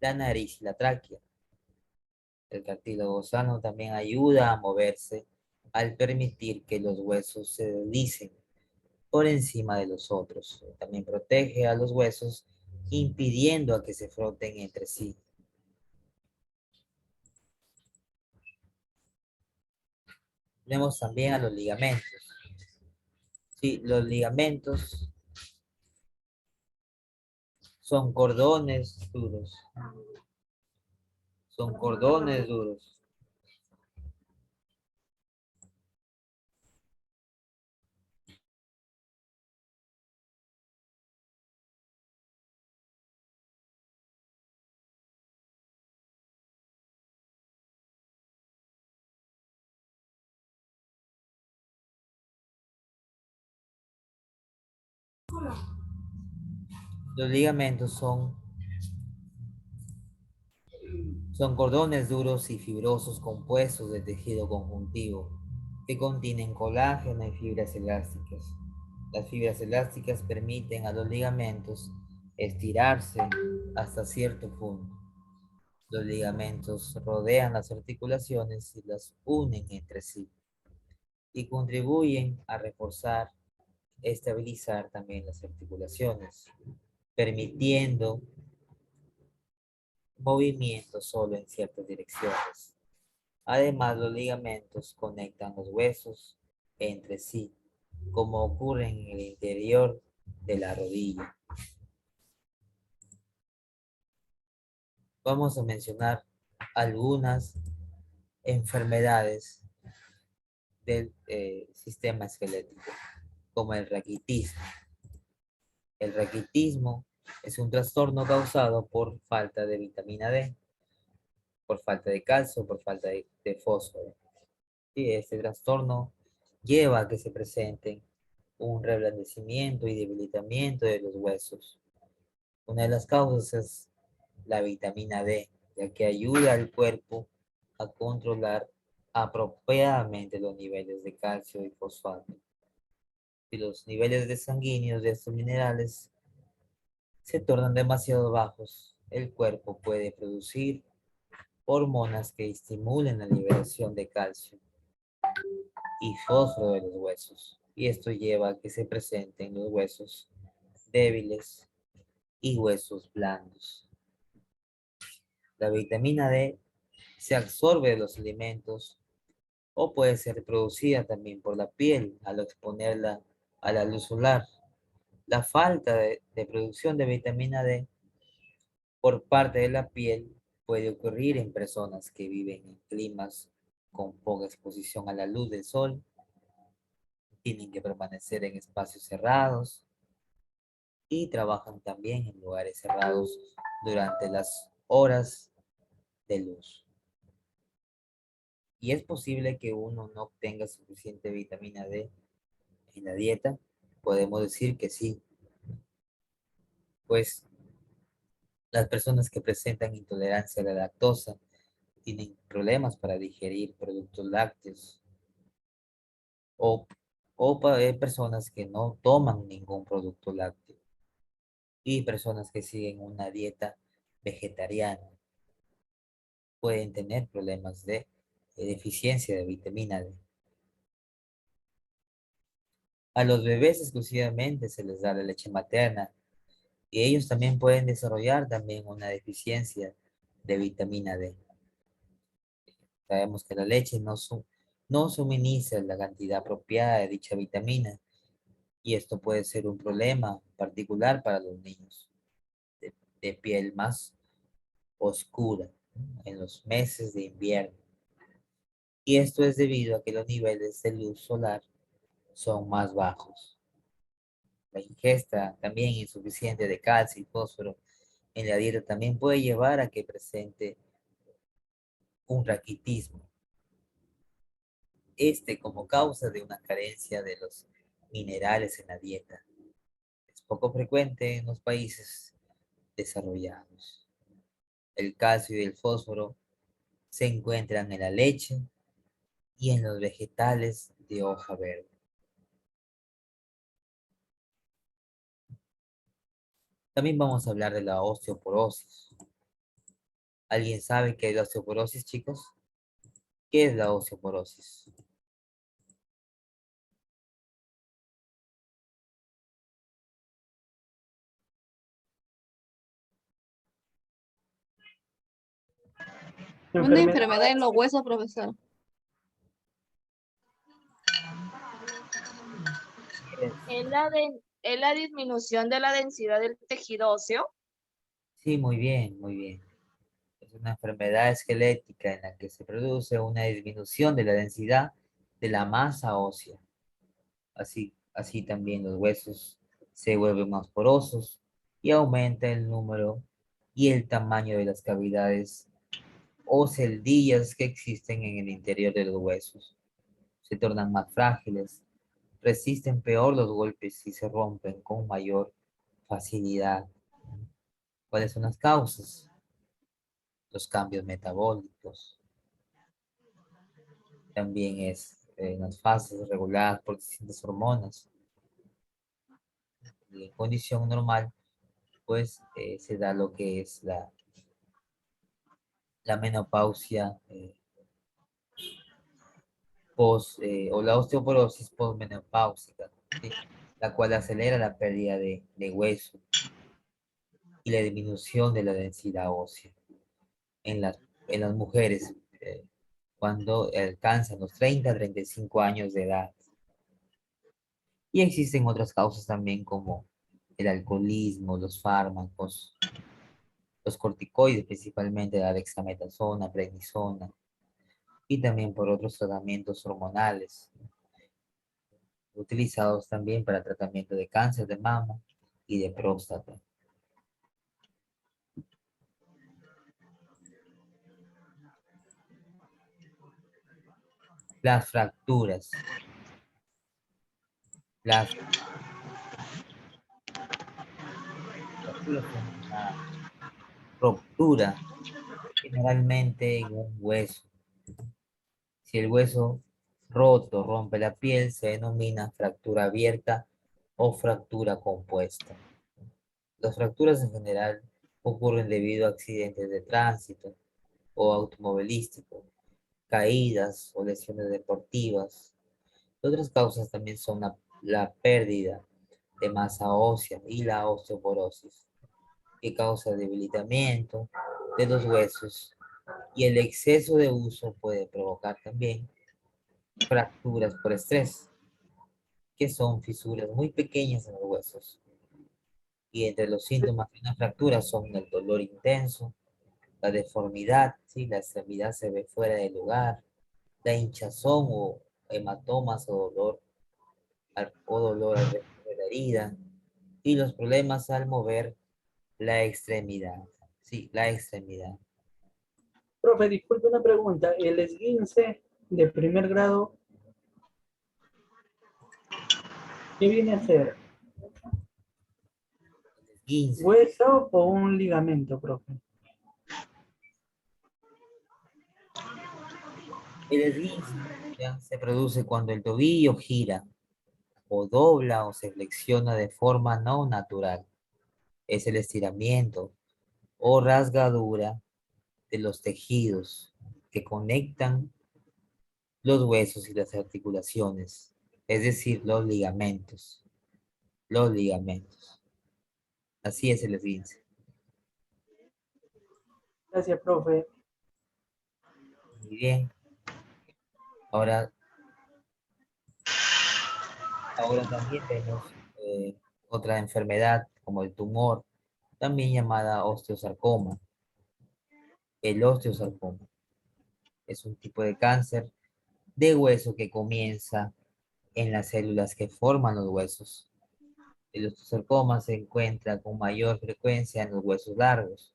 la nariz y la tráquea. El cartílago sano también ayuda a moverse al permitir que los huesos se deslicen por encima de los otros. También protege a los huesos impidiendo a que se froten entre sí. Tenemos también a los ligamentos. Sí, los ligamentos son cordones duros. Son cordones duros. Los ligamentos son cordones duros y fibrosos compuestos de tejido conjuntivo que contienen colágeno y fibras elásticas. Las fibras elásticas permiten a los ligamentos estirarse hasta cierto punto. Los ligamentos rodean las articulaciones y las unen entre sí y contribuyen a reforzar, estabilizar también las articulaciones, permitiendo movimiento solo en ciertas direcciones. Además, los ligamentos conectan los huesos entre sí, como ocurre en el interior de la rodilla. Vamos a mencionar algunas enfermedades del sistema esquelético, como el raquitismo. El raquitismo es un trastorno causado por falta de vitamina D, por falta de calcio, por falta de fósforo. Y este trastorno lleva a que se presenten un reblandecimiento y debilitamiento de los huesos. Una de las causas es la vitamina D, ya que ayuda al cuerpo a controlar apropiadamente los niveles de calcio y fosfato. Si los niveles de sanguíneos de estos minerales se tornan demasiado bajos, el cuerpo puede producir hormonas que estimulen la liberación de calcio y fósforo de los huesos. Y esto lleva a que se presenten los huesos débiles y huesos blandos. La vitamina D se absorbe de los alimentos o puede ser producida también por la piel al exponerla a la luz solar. La falta de producción de vitamina D por parte de la piel puede ocurrir en personas que viven en climas con poca exposición a la luz del sol, tienen que permanecer en espacios cerrados y trabajan también en lugares cerrados durante las horas de luz. Y es posible que uno no obtenga suficiente vitamina D en la dieta. Podemos decir que sí, pues Las personas que presentan intolerancia a la lactosa tienen problemas para digerir productos lácteos o personas que no toman ningún producto lácteo y personas que siguen una dieta vegetariana pueden tener problemas de deficiencia de vitamina D. A los bebés exclusivamente se les da la leche materna y ellos también pueden desarrollar también una deficiencia de vitamina D. Sabemos que la leche no suministra la cantidad apropiada de dicha vitamina y esto puede ser un problema particular para los niños de piel más oscura, ¿no?, en los meses de invierno. Y esto es debido a que los niveles de luz solar son más bajos. La ingesta también insuficiente de calcio y fósforo en la dieta también puede llevar a que presente un raquitismo. Como causa de una carencia de los minerales en la dieta. Es poco frecuente en los países desarrollados. El calcio y el fósforo se encuentran en la leche y en los vegetales de hoja verde. También vamos a hablar de la osteoporosis. ¿Alguien sabe qué es la osteoporosis, chicos? ¿Qué es la osteoporosis? Una Enfermedad. enfermedad en los huesos, profesor. Es la disminución de la densidad del tejido óseo. Sí, muy bien, muy bien. Es una enfermedad esquelética en la que se produce una disminución de la densidad de la masa ósea. Así también los huesos se vuelven más porosos y aumenta el número y el tamaño de las cavidades o celdillas que existen en el interior de los huesos. Se tornan más frágiles, resisten peor los golpes y se rompen con mayor facilidad. ¿Cuáles son las causas? Los cambios metabólicos. También las fases reguladas por distintas hormonas. Y en condición normal, pues se da lo que es la menopausia o la osteoporosis postmenopáusica, ¿sí?, la cual acelera la pérdida de hueso y la disminución de la densidad ósea en las mujeres cuando alcanzan los 30 a 35 años de edad. Y existen otras causas también como el alcoholismo, los fármacos, los corticoides, principalmente la dexametasona, prednisona, y también por otros tratamientos hormonales, utilizados también para tratamiento de cáncer de mama y de próstata. Las fracturas. Las fracturas son una ruptura generalmente en un hueso. Si el hueso roto rompe la piel, se denomina fractura abierta o fractura compuesta. Las fracturas en general ocurren debido a accidentes de tránsito o automovilísticos, caídas o lesiones deportivas. Otras causas también son la pérdida de masa ósea y la osteoporosis, que causa debilitamiento de los huesos, y el exceso de uso puede provocar también fracturas por estrés, que son fisuras muy pequeñas en los huesos. Y entre los síntomas de una fractura son el dolor intenso, la deformidad, ¿sí?, la extremidad se ve fuera del lugar, la hinchazón o hematomas o dolor alrededor de la herida, y los problemas al mover la extremidad. Sí, la extremidad. Profe, disculpe una pregunta. ¿El esguince de primer grado qué viene a ser? 15. ¿Hueso o un ligamento, profe? El esguince ya se produce cuando el tobillo gira o dobla o se flexiona de forma no natural. Es el estiramiento o rasgadura de los tejidos que conectan los huesos y las articulaciones, es decir, los ligamentos. Los ligamentos. Así es el esguince. Gracias, profe. Muy bien. Ahora también vemos otra enfermedad como el tumor, también llamada osteosarcoma. El osteosarcoma es un tipo de cáncer de hueso que comienza en las células que forman los huesos. El osteosarcoma se encuentra con mayor frecuencia en los huesos largos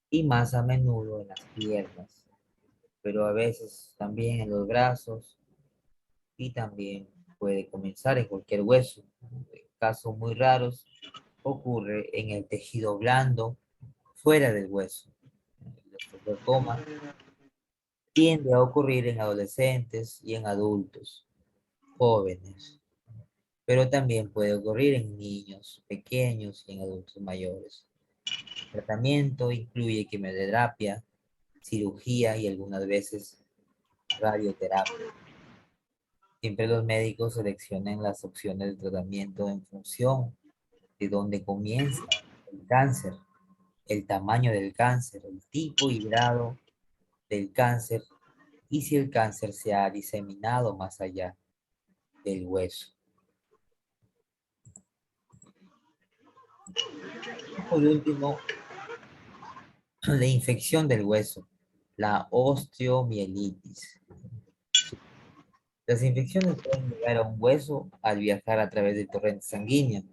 y más a menudo en las piernas, pero a veces también en los brazos y también puede comenzar en cualquier hueso. En casos muy raros ocurre en el tejido blando fuera del hueso. El osteosarcoma tiende a ocurrir en adolescentes y en adultos jóvenes, pero también puede ocurrir en niños pequeños y en adultos mayores. El tratamiento incluye quimioterapia, cirugía y algunas veces radioterapia. Siempre los médicos seleccionan las opciones de tratamiento en función de dónde comienza el cáncer, el tamaño del cáncer, el tipo y grado del cáncer y si el cáncer se ha diseminado más allá del hueso. Por último, la infección del hueso, la osteomielitis. Las infecciones pueden llegar a un hueso al viajar a través del torrente sanguíneo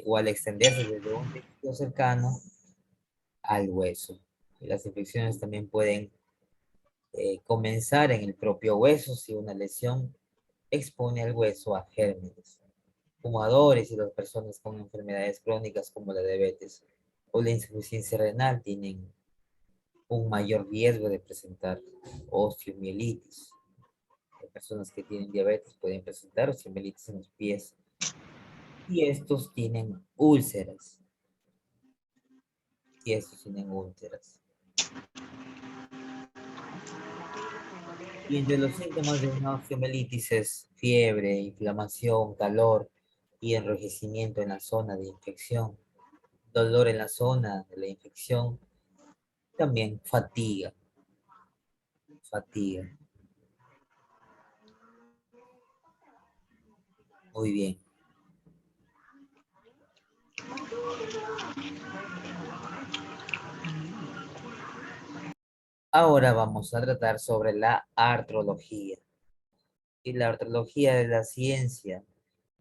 o al extenderse desde un tejido cercano al hueso. Las infecciones también pueden comenzar en el propio hueso si una lesión expone al hueso a gérmenes. Fumadores y las personas con enfermedades crónicas como la diabetes o la insuficiencia renal tienen un mayor riesgo de presentar osteomielitis. Las personas que tienen diabetes pueden presentar osteomielitis en los pies y estos tienen úlceras. Y estos tienen úlceras. Y entre los síntomas de una osteomielitis es fiebre, inflamación, calor y enrojecimiento en la zona de infección, dolor en la zona de la infección, también fatiga. Fatiga. Muy bien. Ahora vamos a tratar sobre la artrología. Y la artrología es la ciencia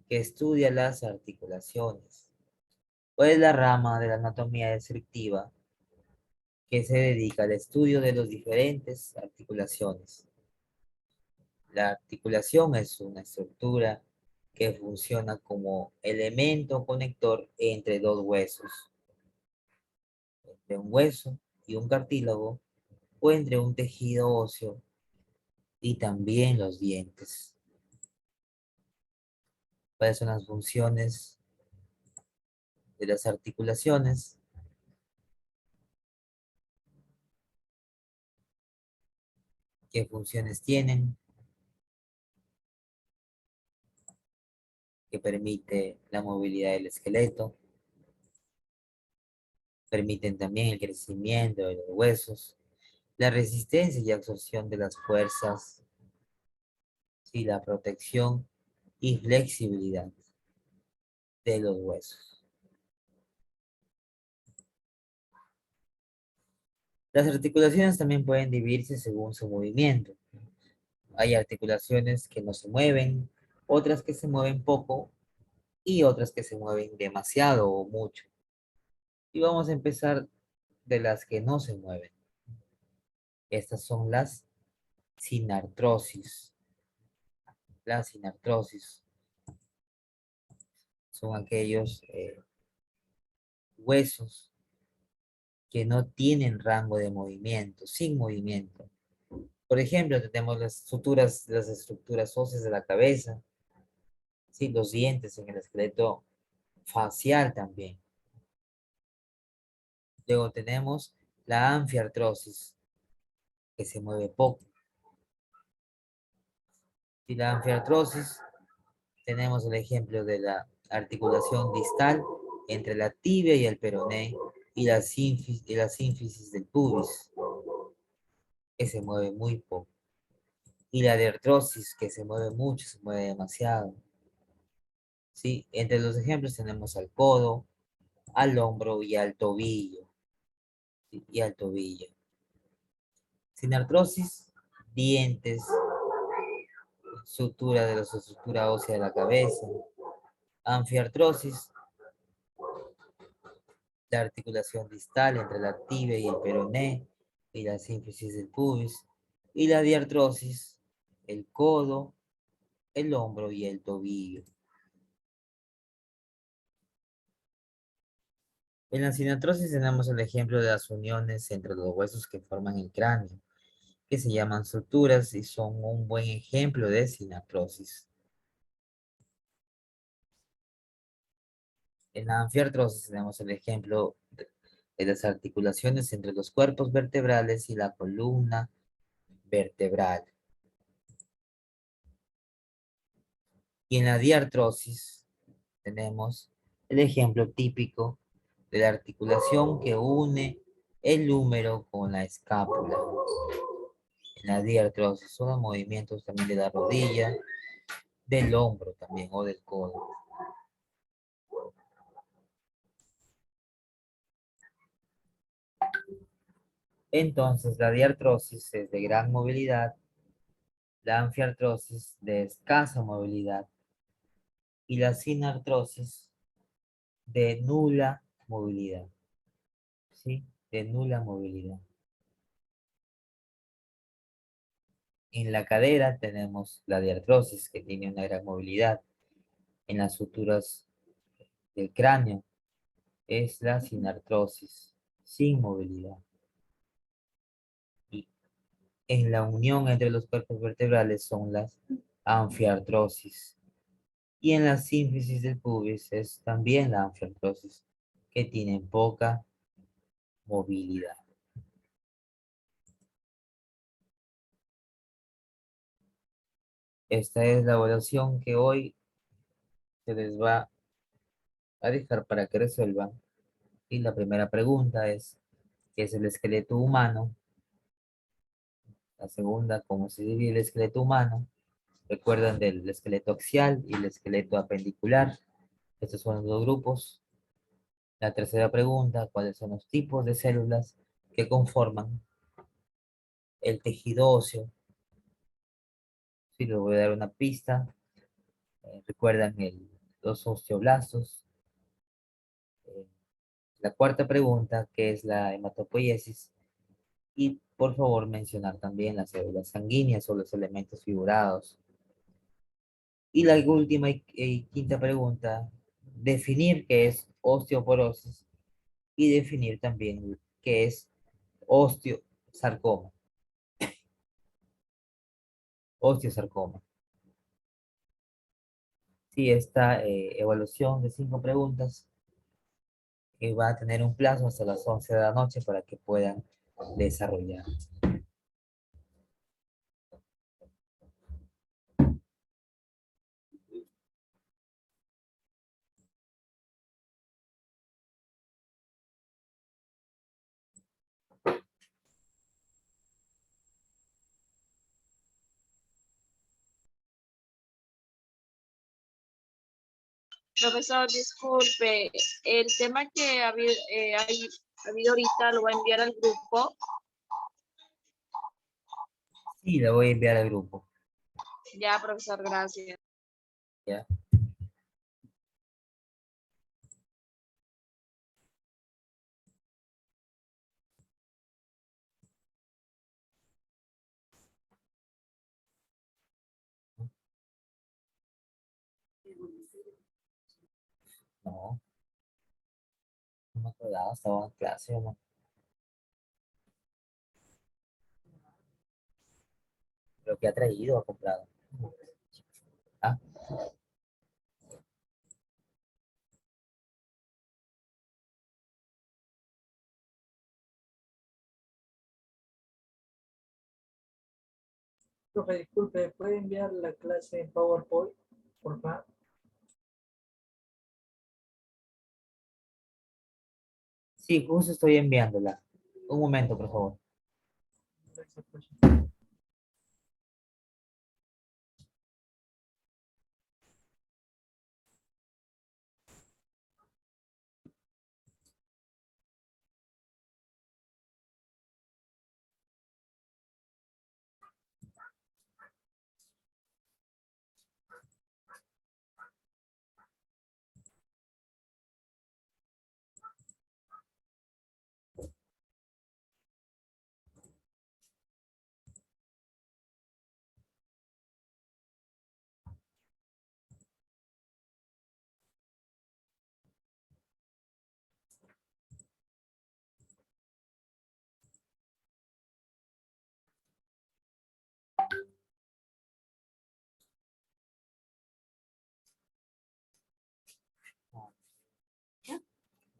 que estudia las articulaciones. O es la rama de la anatomía descriptiva que se dedica al estudio de las diferentes articulaciones. La articulación es una estructura que funciona como elemento conector entre dos huesos, entre un hueso y un cartílago, o entre un tejido óseo y también los dientes. ¿Cuáles son las funciones de las articulaciones? ¿Qué funciones tienen? Que permite la movilidad del esqueleto, permiten también el crecimiento de los huesos, la resistencia y absorción de las fuerzas, y la protección y flexibilidad de los huesos. Las articulaciones también pueden dividirse según su movimiento. Hay articulaciones que no se mueven, otras que se mueven poco y otras que se mueven demasiado o mucho. Y vamos a empezar de las que no se mueven. Estas son las sinartrosis. La sinartrosis son aquellos huesos que no tienen rango de movimiento, sin movimiento. Por ejemplo, tenemos las estructuras óseas de la cabeza, ¿sí? Los dientes en el esqueleto facial también. Luego tenemos la anfiartrosis, que se mueve poco. Y la anfiartrosis, tenemos el ejemplo de la articulación distal entre la tibia y el peroné y la sínfisis del pubis, que se mueve muy poco. Y la de artrosis, que se mueve mucho, se mueve demasiado. ¿Sí? Entre los ejemplos tenemos al codo, al hombro y al tobillo. ¿Sí? Y al tobillo. Sin artrosis, dientes, sutura de la estructura ósea de la cabeza. Anfiartrosis, la articulación distal entre la tibia y el peroné y la sínfisis del pubis. Y la diartrosis, el codo, el hombro y el tobillo. En la sinartrosis tenemos el ejemplo de las uniones entre los huesos que forman el cráneo, que se llaman suturas y son un buen ejemplo de sinartrosis. En la anfiartrosis tenemos el ejemplo de las articulaciones entre los cuerpos vertebrales y la columna vertebral. Y en la diartrosis tenemos el ejemplo típico de la articulación que une el húmero con la escápula. En la diartrosis son los movimientos también de la rodilla, del hombro también o del codo. Entonces, la diartrosis es de gran movilidad, la anfiartrosis de escasa movilidad y la sinartrosis de nula movilidad. ¿Sí? De nula movilidad. En la cadera tenemos la diartrosis que tiene una gran movilidad. En las suturas del cráneo es la sinartrosis sin movilidad. Y en la unión entre los cuerpos vertebrales son las anfiartrosis. Y en la sínfisis del pubis es también la anfiartrosis, que tienen poca movilidad. Esta es la evaluación que hoy se les va a dejar para que resuelvan. Y la primera pregunta es, ¿qué es el esqueleto humano? La segunda, ¿cómo se divide el esqueleto humano? Recuerdan del esqueleto axial y el esqueleto apendicular. Estos son los dos grupos. La tercera pregunta, ¿cuáles son los tipos de células que conforman el tejido óseo? Sí, les voy a dar una pista. ¿Recuerdan los osteoblastos? Eh, la cuarta pregunta, ¿qué es la hematopoiesis? Y por favor mencionar también las células sanguíneas o los elementos figurados. Y la última y quinta pregunta, definir qué es osteoporosis y definir también qué es osteosarcoma. Osteosarcoma. Sí, esta evaluación de 5 preguntas va a tener un plazo hasta las 11 de la noche para que puedan desarrollar. Profesor, disculpe, el tema que ha habido ahorita lo voy a enviar al grupo. Sí, la voy a enviar al grupo. Ya, profesor, gracias. ¿Ya? No, no me acordaba, estaba en clase, ¿no? Lo que ha traído, ha comprado. Ah, Profe, disculpe, ¿puede enviar la clase en PowerPoint, por favor? sí, justo estoy enviándola. Un momento, por favor. Gracias, profe.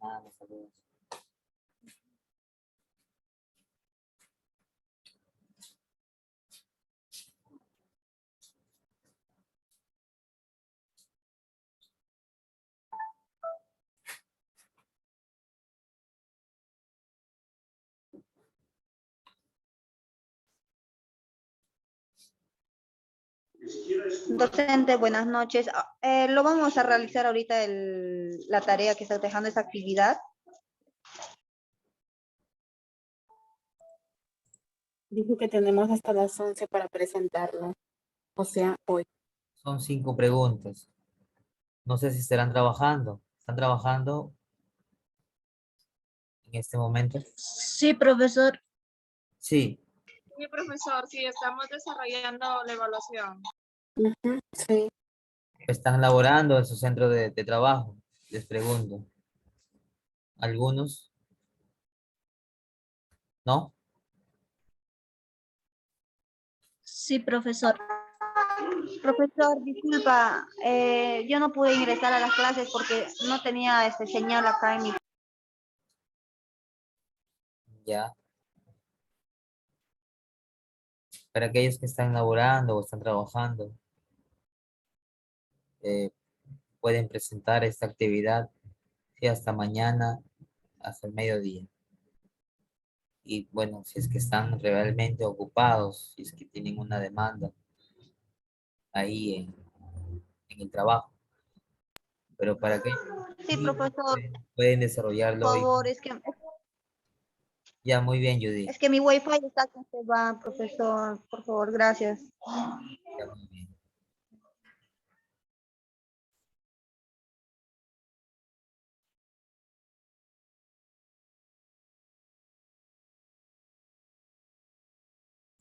Nada, me saludos. Docente, buenas noches. Lo vamos a realizar ahorita la tarea que está dejando esa actividad. Dijo que tenemos hasta las 11 para presentarlo. O sea, hoy. Son 5 preguntas. No sé si estarán trabajando. ¿Están trabajando en este momento? Sí, profesor. Sí, Sí, profesor, sí, estamos desarrollando la evaluación. Ujú, sí. están laborando en su centro de trabajo. Les pregunto. ¿Algunos? ¿No? Sí, profesor. Profesor, disculpa, yo no pude ingresar a las clases porque no tenía señal acá en mi... Ya. Para aquellos que están laborando o están trabajando, eh, pueden presentar esta actividad sí, hasta mañana, hasta el mediodía. Y bueno, si es que están realmente ocupados, si es que tienen una demanda ahí en el trabajo, pero para que Sí, profesor, pueden desarrollarlo por hoy. favor, Ya, muy bien, Judy. es que mi wifi está que se va, profesor, por favor, gracias. Ya, muy bien.